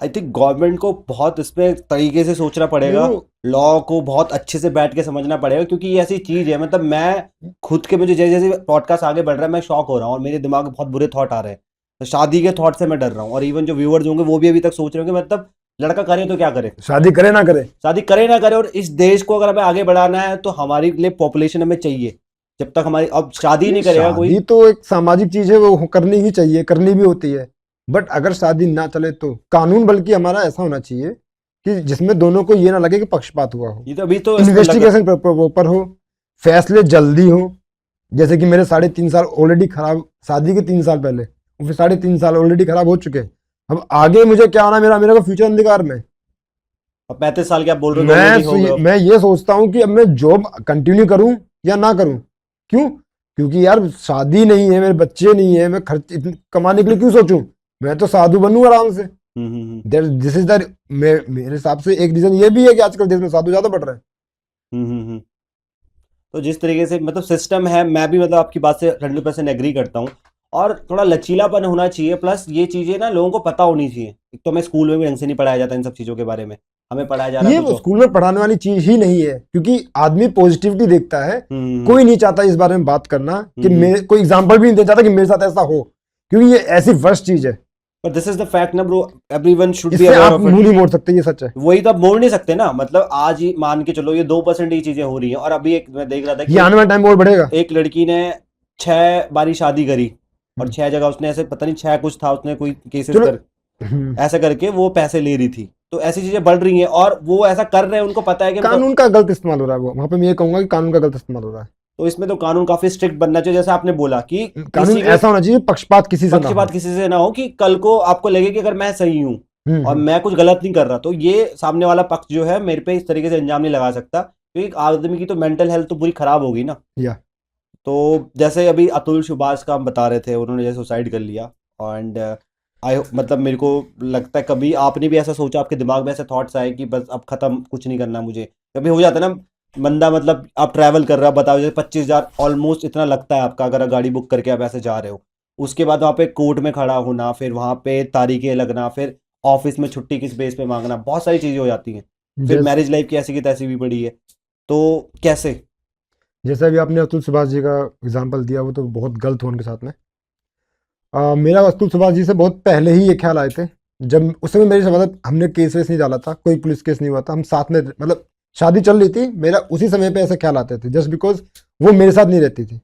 आई थिंक गवर्नमेंट को बहुत इसमें तरीके से सोचना पड़ेगा, लॉ को बहुत अच्छे से बैठ के समझना पड़ेगा, क्योंकि ये ऐसी चीज है, मतलब मैं खुद के, मुझे जैसे जैसे पॉडकास्ट आगे बढ़ रहा है मैं शॉक हो रहा हूँ और मेरे दिमाग में बहुत बुरे थॉट आ रहे हैं, तो शादी के थॉट से मैं डर रहा हूँ, और इवन जो व्यूअर्स होंगे वो भी अभी तक सोच रहे होंगे मतलब लड़का करे तो क्या करे, शादी करे ना करे, शादी करे ना करे, और इस देश को अगर हमें आगे बढ़ाना है तो हमारे लिए पॉपुलेशन हमें चाहिए, जब तक हमारी, अब शादी नहीं करेगा कोई। शादी तो एक सामाजिक चीज है, वो करनी ही चाहिए, करनी भी होती है, बट अगर शादी ना चले तो कानून बल्कि हमारा ऐसा होना चाहिए कि जिसमें दोनों को ये ना लगे कि पक्षपात हुआ हो, ये तो अभी तो इन्वेस्टिगेशन प्रॉपर हो, फैसले जल्दी हो। जैसे कि मेरे 3.5 साल ऑलरेडी खराब, शादी के 3 साल पहले, फिर 3.5 साल ऑलरेडी खराब हो चुके हैं। अब आगे मुझे क्या होना, मेरा को फ्यूचर अंधकार में। और 35 साल के आप बोल रहे हो कि already हो गए हो। मैं ये सोचता हूँ कि अब मैं जॉब कंटिन्यू करूँ या ना करूँ। क्यों? क्योंकि यार शादी नहीं है, मेरे बच्चे नहीं है, मैं खर्च कमाने के लिए क्यों सोचूं? मैं तो साधु बनूं आराम से। दिस इज द मेरे हिसाब से एक रीजन ये भी है कि आजकल देश में साधु ज्यादा बढ़ रहे हैं। तो जिस तरीके से मतलब सिस्टम है, मैं भी मतलब आपकी बात से 100% एग्री करता हूँ। और थोड़ा लचीलापन होना चाहिए, प्लस ये चीजें ना लोगों को पता होनी चाहिए। एक तो हमें स्कूल में भी ढंग से नहीं पढ़ाया जाता इन सब चीजों के बारे में, हमें पढ़ाया जा रहा है ये कुछ और। स्कूल में पढ़ाने वाली चीज ही नहीं है, क्योंकि आदमी पॉजिटिविटी देखता है। हम्म, कोई नहीं चाहता इस बारे में बात करना कि मेरे कोई एग्जांपल भी नहीं दे चाहता कि मेरे साथ ऐसा हो, क्योंकि ये ऐसी वर्स्ट चीज है। पर दिस इज द फैक्ट ना ब्रो, एवरीवन शुड बी इससे अवेयर आप ऑफ मुंह इट। नहीं मोड़ सकते, ये सच है। वही तो आप मोड़ नहीं सकते ना, मतलब आज ही मान के चलो ये 2% ही चीजें हो रही हैं। और अभी एक मैं देख रहा था ये कि आने वाले टाइम में और बढ़ेगा। एक लड़की ने 6 बारी शादी करी और 6 जगह उसने ऐसे पता नहीं 6 कुछ था, उसने कोई केसेस चलो कर ऐसा करके वो पैसे ले रही थी। तो ऐसी चीजें बढ़ रही हैं और वो ऐसा कर रहे हैं, उनको पता है कि मतलब। कानून का गलत इस्तेमाल हो रहा है, वो वहां पे मैं ये कहूंगा कि कानून का गलत इस्तेमाल हो रहा है। तो इसमें तो कानून काफी स्ट्रिक्ट बनना चाहिए, जैसे आपने बोला कि कानून किसी के ऐसा होना चाहिए पक्षपात किसी से ना हो। पक्षपात किसी से ना हो, कि कल को आपको लगे कि अगर मैं सही हूं और मैं कुछ गलत नहीं कर रहा, तो ये सामने वाला पक्ष जो है मेरे पे इस तरीके से इल्जाम नहीं लगा सकता, क्योंकि आदमी की तो मेंटल हेल्थ तो पूरी खराब होगी ना। या तो जैसे अभी अतुल सुभाष का हम बता रहे थे, उन्होंने जैसे सुसाइड कर लिया। एंड आई मतलब मेरे को लगता है कभी आपने भी ऐसा सोचा, आपके दिमाग में ऐसे थॉट्स आए कि बस अब खत्म, कुछ नहीं करना मुझे? कभी हो जाता है ना बंदा, मतलब आप ट्रैवल कर रहे हो, बताओ जैसे 25,000 ऑलमोस्ट इतना लगता है आपका, अगर आप गाड़ी बुक करके आप ऐसे जा रहे हो, उसके बाद वहाँ पे कोर्ट में खड़ा होना, फिर वहाँ पे तारीखें लगना, फिर ऑफिस में छुट्टी किस बेस पे मांगना, बहुत सारी चीज़ें हो जाती हैं। फिर मैरिज लाइफ की ऐसी की तैसी भी पड़ी है, तो कैसे? जैसे अभी आपने अतुल सुभाष जी का एग्जाम्पल दिया, वो तो बहुत गलत हुआ उनके साथ में। मेरा अतुल सुभाष जी से बहुत पहले ही ये ख्याल आए थे, जब उस समय मेरी मतलब हमने केस वेस नहीं डाला था, कोई पुलिस केस नहीं हुआ था, हम साथ में मतलब शादी चल रही थी, मेरा उसी समय पे ऐसे ख्याल आते थे, जस्ट बिकॉज वो मेरे साथ नहीं रहती थी,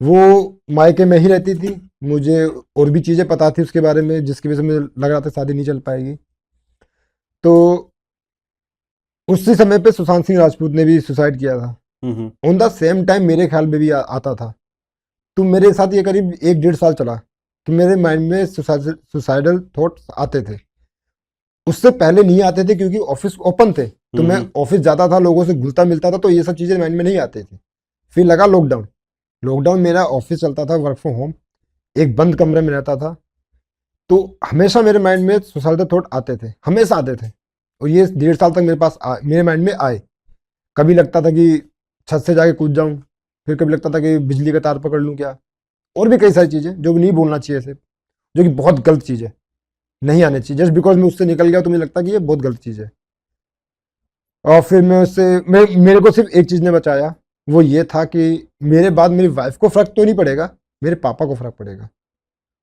वो मायके में ही रहती थी। मुझे और भी चीज़ें पता थी उसके बारे में, जिसकी वजह से मुझे लग रहा था शादी नहीं चल पाएगी। तो उसी समय पे सुशांत सिंह राजपूत ने भी सुसाइड किया था। ऑन द सेम टाइम मेरे ख्याल में भी आता था। तो मेरे साथ ये करीब 1-1.5 साल चला कि मेरे माइंड में सुसाइडल थॉट्स आते थे। उससे पहले नहीं आते थे क्योंकि ऑफिस ओपन थे, तो मैं ऑफिस जाता था, लोगों से घुलता मिलता था, तो ये सब चीज़ें माइंड में नहीं आती थी। फिर लगा लॉकडाउन मेरा ऑफिस चलता था, वर्क फ्रॉम होम, एक बंद कमरे में रहता था, तो हमेशा मेरे माइंड में सुसाइडल थॉट आते थे, हमेशा आते थे। और ये 1.5 साल तक मेरे पास मेरे माइंड में आए। कभी लगता था कि छत से जाके कूद जाऊं, फिर कभी लगता था कि बिजली का तार पकड़ लूं क्या, और भी कई सारी चीज़ें जो नहीं बोलना चाहिए ऐसे, जो कि बहुत गलत चीज़ है, नहीं आनी चाहिए। जस्ट बिकॉज मैं उससे निकल गया तो मुझे लगता कि ये बहुत गलत चीज़ है। और फिर मैं उससे मेरे को सिर्फ एक चीज़ ने बचाया, वो ये था कि मेरे बाद मेरी वाइफ को फ़र्क तो नहीं पड़ेगा, मेरे पापा को फ़र्क पड़ेगा।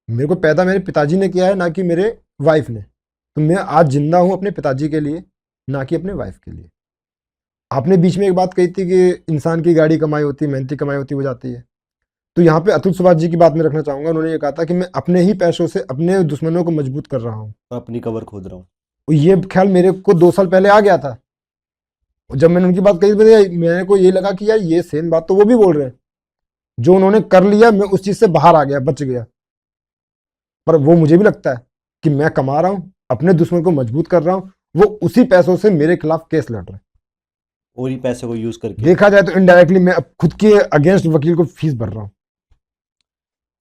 मेरे को पैदा मेरे पिताजी ने किया है, ना कि मेरे वाइफ ने। तो मैं आज जिंदा हूँ अपने पिताजी के लिए, ना कि अपने वाइफ के लिए। आपने बीच में एक बात कही थी कि इंसान की गाड़ी कमाई होती है, मेहनती कमाई होती है, वो जाती है। तो यहाँ पे अतुल सुभाष जी की बात में रखना चाहूंगा। उन्होंने ये कहा था कि मैं अपने ही पैसों से अपने दुश्मनों को मजबूत कर रहा हूँ, अपनी कबर खोद रहा हूँ। ये ख्याल मेरे को 2 साल पहले आ गया था। जब मैंने उनकी बात कही, मेरे को ये लगा कि यार ये सेम बात तो वो भी बोल रहे हैं। जो उन्होंने कर लिया, मैं उस चीज से बाहर आ गया, बच गया। पर वो मुझे भी लगता है कि मैं कमा रहा हूँ, अपने दुश्मन को मजबूत कर रहा हूँ, वो उसी पैसों से मेरे खिलाफ केस लड़ रहे हैं। और ही पैसे को यूज करके देखा जाए तो इनडायरेक्टली मैं अब खुद के अगेंस्ट वकील को फीस भर रहा हूँ।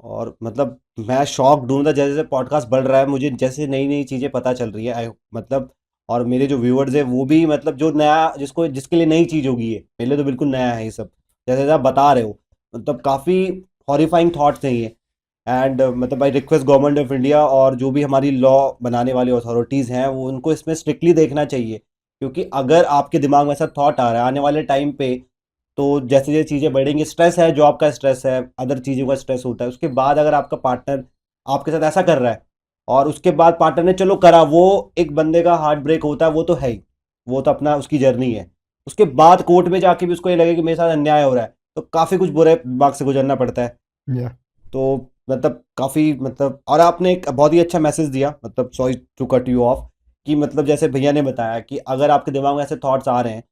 और मतलब मैं शॉक ढूंढता, जैसे जैसे पॉडकास्ट बढ़ रहा है, मुझे जैसे नई नई चीज़ें पता चल रही है, मतलब और मेरे जो व्यूअर्स है वो भी, मतलब जो नया जिसके लिए नई चीज़ होगी, ये मेरे लिए तो बिल्कुल नया है ये सब, जैसे जैसे आप बता रहे हो, मतलब काफ़ी हॉरिफाइंग थॉट्स हैं ये। एंड मतलब I request government of India और जो भी हमारी लॉ बनाने वाली अथॉरिटीज़ हैं, वो उनको इसमें स्ट्रिक्टली देखना चाहिए, क्योंकि अगर आपके दिमाग में ऐसा थॉट आ रहा है आने वाले टाइम पे, तो जैसे जैसे चीज़ें बढ़ेंगी, स्ट्रेस है, जॉब का स्ट्रेस है, अदर चीज़ों का स्ट्रेस होता है, उसके बाद अगर आपका पार्टनर आपके साथ ऐसा कर रहा है और उसके बाद पार्टनर ने चलो करा, वो एक बंदे का हार्ट ब्रेक होता है, वो तो है ही, वो तो अपना उसकी जर्नी है। उसके बाद कोर्ट में जाके भी उसको ये लगे कि मेरे साथ अन्याय हो रहा है, तो काफ़ी कुछ बुरे दिमाग से गुजरना पड़ता है। तो मतलब काफ़ी मतलब, और आपने एक बहुत ही अच्छा मैसेज दिया, मतलब sorry to cut you off, कि मतलब जैसे भैया ने बताया कि अगर आपके दिमाग में ऐसे थॉट्स आ रहे हैं,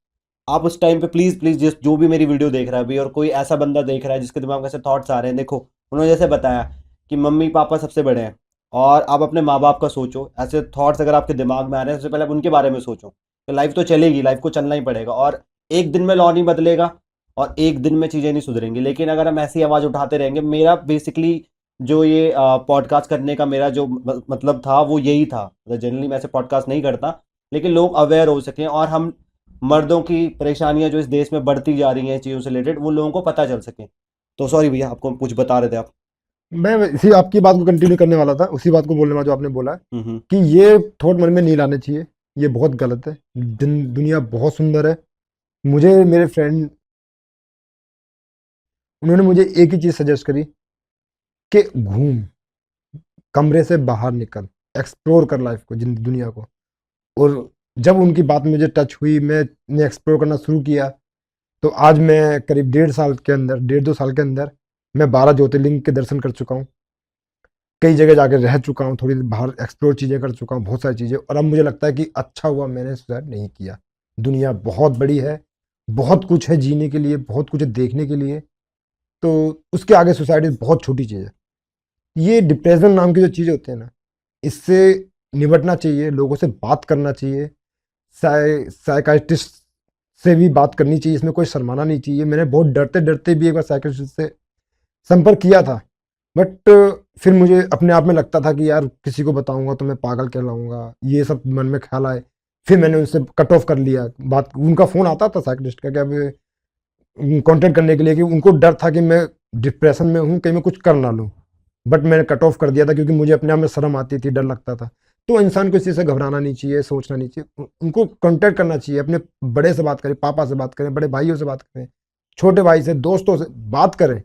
आप उस टाइम पे प्लीज़ प्लीज़ जो भी मेरी वीडियो देख रहा है अभी, और कोई ऐसा बंदा देख रहा है जिसके दिमाग में ऐसे थॉट्स आ रहे हैं, देखो उन्होंने जैसे बताया कि मम्मी पापा सबसे बड़े हैं, और आप अपने माँ बाप का सोचो। ऐसे थॉट्स अगर आपके दिमाग में आ रहे हैं, सबसे पहले आप उनके बारे में सोचो, लाइफ तो चलेगी, लाइफ को चलना ही पड़ेगा, और एक दिन में लॉ नहीं बदलेगा और एक दिन में चीज़ें नहीं सुधरेंगी। लेकिन अगर हम ऐसी आवाज़ उठाते रहेंगे, मेरा बेसिकली जो ये पॉडकास्ट करने का मेरा जो मतलब था वो यही था। जनरली मैं ऐसे पॉडकास्ट नहीं करता, लेकिन लोग अवेयर हो सकें और हम मर्दों की परेशानियां जो इस देश में बढ़ती जा रही हैं चीज़ों से रिलेटेड, वो लोगों को पता चल सके। तो सॉरी भैया, आपको कुछ बता रहे थे आप। मैं इसी आपकी बात को कंटिन्यू करने वाला था, उसी बात को बोलने वाला जो आपने बोला है हम्म। कि ये थॉट मन में नहीं लाने चाहिए, ये बहुत गलत है। दुनिया बहुत सुंदर है। मुझे मेरे फ्रेंड, उन्होंने मुझे एक ही चीज़ सजेस्ट करी कि घूम, कमरे से बाहर निकल, एक्सप्लोर कर लाइफ को, दुनिया को। और जब उनकी बात मुझे टच हुई, मैंने एक्सप्लोर करना शुरू किया, तो आज मैं करीब 1.5 साल के अंदर, 1.5-2 साल के अंदर मैं 12 ज्योतिर्लिंग के दर्शन कर चुका हूँ। कई जगह जाकर रह चुका हूँ, थोड़ी बाहर एक्सप्लोर चीज़ें कर चुका हूँ, बहुत सारी चीज़ें। और अब मुझे लगता है कि अच्छा हुआ मैंने सुसाइड नहीं किया। दुनिया बहुत बड़ी है, बहुत कुछ है जीने के लिए, बहुत कुछ है देखने के लिए। तो उसके आगे सुसाइड बहुत छोटी चीज़ है। ये डिप्रेशन नाम की जो चीज़ होती है ना, इससे निपटना चाहिए, लोगों से बात करना चाहिए, साइकाइट्रिस्ट से भी बात करनी चाहिए, इसमें कोई शर्माना नहीं चाहिए। मैंने बहुत डरते डरते भी एक बार साइकाइट्रिस्ट से संपर्क किया था, बट फिर मुझे अपने आप में लगता था कि यार किसी को बताऊंगा तो मैं पागल कहलाऊंगा, ये सब मन में ख्याल आए। फिर मैंने उनसे कट ऑफ कर लिया बात। उनका फ़ोन आता था साइकाइट्रिस्ट का, क्या कांटेक्ट करने के लिए, कि उनको डर था कि मैं डिप्रेशन में हूँ, कहीं मैं कुछ कर ना लूँ। बट मैंने कट ऑफ कर दिया था क्योंकि मुझे अपने आप में शर्म आती थी, डर लगता था। तो इंसान को इसी से घबराना नहीं चाहिए, सोचना नहीं चाहिए, उनको कांटेक्ट करना चाहिए। अपने बड़े से बात करें, पापा से बात करें, बड़े भाइयों से बात करें, छोटे भाई से, दोस्तों से बात करें।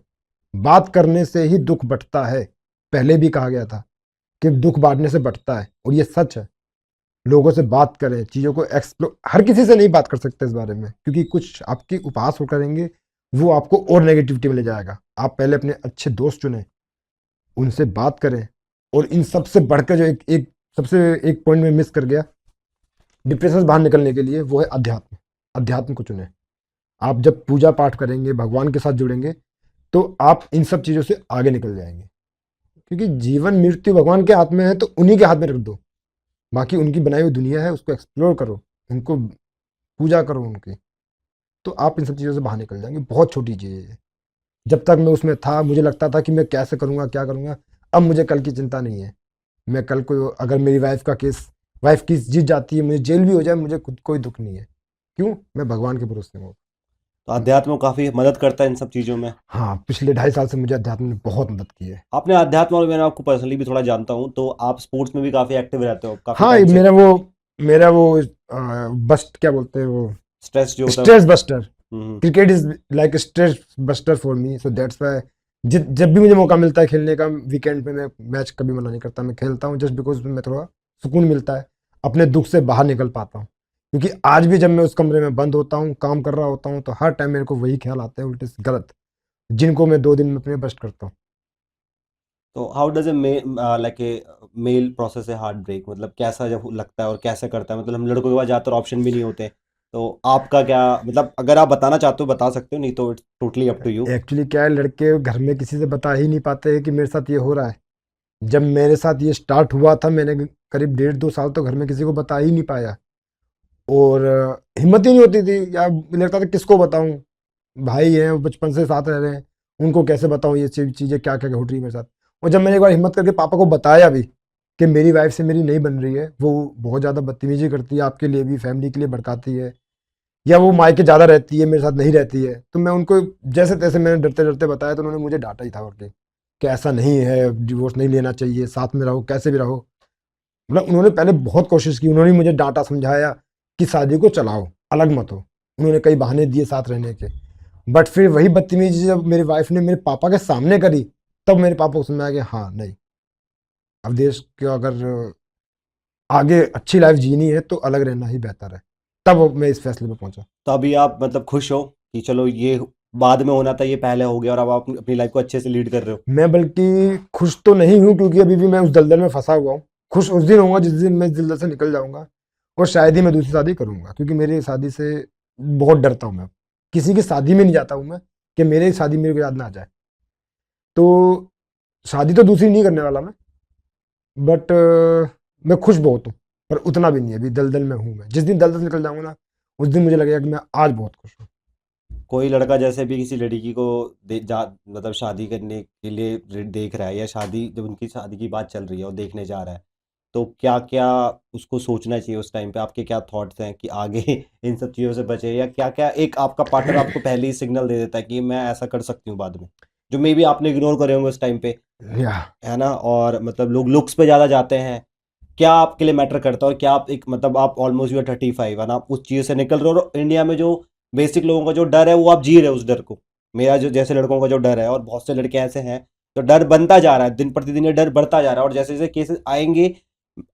बात करने से ही दुख बढ़ता है। पहले भी कहा गया था कि दुख बांटने से बढ़ता है, और ये सच है। लोगों से बात करें, चीज़ों को एक्सप्लोर। हर किसी से नहीं बात कर सकते इस बारे में, क्योंकि कुछ आपके उपहास हो करेंगे, वो आपको और नेगेटिविटी में ले जाएगा। आप पहले अपने अच्छे दोस्त चुनें, उनसे बात करें। और इन सबसे बढ़कर जो एक सबसे एक पॉइंट में मिस कर गया डिप्रेशन से बाहर निकलने के लिए, वो है अध्यात्म। अध्यात्म को चुनें। आप जब पूजा पाठ करेंगे, भगवान के साथ जुड़ेंगे, तो आप इन सब चीज़ों से आगे निकल जाएंगे। क्योंकि जीवन मृत्यु भगवान के हाथ में है, तो उन्हीं के हाथ में रख दो। बाकी उनकी बनाई हुई दुनिया है, उसको एक्सप्लोर करो, उनको पूजा करो उनकी, तो आप इन सब चीज़ों से बाहर निकल जाएंगे। बहुत छोटी चीज़ है ये। जब तक मैं उसमें था, मुझे लगता था कि मैं कैसे करूँगा, क्या करूँगा। अब मुझे कल की चिंता नहीं है। मैं कल को अगर मेरी वाइफ केस जीत जाती है, मुझे जेल भी हो जाए, मुझे खुद कोई दुख नहीं है। क्यों? मैं भगवान के भरोसे हूँ। तो अध्यात्म काफ़ी मदद करता है इन सब चीज़ों में। हाँ, पिछले 2.5 साल से मुझे अध्यात्म ने बहुत मदद की है। आपने अध्यात्म, और मैं आपको पर्सनली भी थोड़ा जानता हूँ, तो आप स्पोर्ट्स में भी काफ़ी एक्टिव रहते हो काफ़ी हाँ, टाइम से। मेरा वो बस्ट क्या बोलते हैं वो, स्ट्रेस जो होता है। Stress buster. Hmm. Cricket is like stress buster for me, so that's why जब भी मुझे मौका मिलता है खेलने का, वीकेंड पे मैं मैच कभी मना नहीं करता, मैं खेलता हूँ, जस्ट बिकॉज मैं थोड़ा सुकून मिलता है, अपने दुख से बाहर निकल पाता हूँ। क्योंकि आज भी जब मैं उस कमरे में बंद होता हूँ, काम कर रहा होता हूँ, तो हर टाइम मेरे को वही ख्याल आते हैं उल्टे गलत, जिनको मैं 2 दिन में अपने बस्ट करता हूँ। तो how does a like a male process a heart break, मतलब कैसा जब लगता है और कैसे करता है? मतलब हम लड़कों के पास ज़्यादातर ऑप्शन भी नहीं होते, तो आपका क्या मतलब, अगर आप बताना चाहते हो बता सकते हो, नहीं तो it's totally up to you. Actually क्या है, लड़के घर में किसी से बता ही नहीं पाते हैं कि मेरे साथ ये हो रहा है। जब मेरे साथ ये स्टार्ट हुआ था, मैंने करीब 1.5-2 साल तो घर में किसी को बता ही नहीं पाया। और हिम्मत ही नहीं होती थी, या मुझे लगता था किसको बताऊं। भाई हैं, वो बचपन से साथ रह रहे हैं, उनको कैसे बताऊं ये चीज़ें क्या क्या घट रही है मेरे साथ। और जब मैंने एक बार हिम्मत करके पापा को बताया भी कि मेरी वाइफ से मेरी नहीं बन रही है, वो बहुत ज़्यादा बदतमीजी करती है, आपके लिए भी, फैमिली के लिए भड़काती है, या वो मायके ज़्यादा रहती है, मेरे साथ नहीं रहती है, तो मैं उनको जैसे तैसे मैंने डरते डरते बताया, तो उन्होंने मुझे डांटा ही था करके कि ऐसा नहीं है, डिवोर्स नहीं लेना चाहिए, साथ में रहो, कैसे भी रहो। मतलब उन्होंने पहले बहुत कोशिश की, उन्होंने मुझे डांटा, समझाया कि शादी को चलाओ, अलग मत हो। उन्होंने कई बहाने दिए साथ रहने के, बट फिर वही बदतमीजी जब मेरी वाइफ ने मेरे पापा के सामने करी, तब मेरे पापा को समझ में आया कि हाँ नहीं, अब देश को अगर आगे अच्छी लाइफ जीनी है तो अलग रहना ही बेहतर है। तब मैं इस फैसले पे पहुंचा। तो अभी आप मतलब खुश हो कि चलो ये बाद में होना था, ये पहले हो गया, और अब आप अपनी लाइफ को अच्छे से लीड कर रहे हो? मैं बल्कि खुश तो नहीं हूँ, क्योंकि अभी भी मैं उस दलदल में फंसा हुआ हूँ। खुश उस दिन होऊंगा जिस दिन मैं इस दलदल से निकल जाऊंगा, और शायद ही मैं दूसरी शादी करूंगा, क्योंकि मेरी शादी से बहुत डरता हूँ मैं। किसी की शादी में नहीं जाता हूँ मैं, कि मेरी शादी मेरे को याद ना आ जाए। तो शादी तो दूसरी नहीं करने वाला मैं, बट मैं खुश बहुत हूँ। पर उतना भी नहीं है, अभी दलदल में हूँ मैं। जिस दिन दलदल से निकल जाऊंगा ना, उस दिन मुझे लगेगा कि मैं आज बहुत खुश हूँ। कोई लड़का जैसे भी किसी लड़की को मतलब शादी करने के लिए देख रहा है, या शादी जब उनकी शादी की बात चल रही है और देखने जा रहा है, तो क्या क्या उसको सोचना चाहिए उस टाइम पे? आपके क्या थॉट्स हैं कि आगे इन सब चीज़ों से बचे, या क्या क्या एक आपका पार्टनर आपको पहले ही सिग्नल दे देता है कि मैं ऐसा कर सकती हूँ बाद में, जो मे बी आपने इग्नोर करे होंगे उस टाइम पे, या है ना? और मतलब लोग लुक्स पे ज़्यादा जाते हैं, क्या आपके लिए मैटर करता है? और क्या आप एक मतलब आप ऑलमोस्ट यू 35 है ना, आप उस चीज़ से निकल रहे हो, और इंडिया में जो बेसिक लोगों का जो डर है वो आप जी रहे हो उस डर को। मेरा जो जैसे लड़कों का जो डर है, और बहुत से लड़के ऐसे हैं, तो डर बनता जा रहा है, दिन प्रतिदिन ये डर बढ़ता जा रहा है, और जैसे जैसे केसेस आएंगे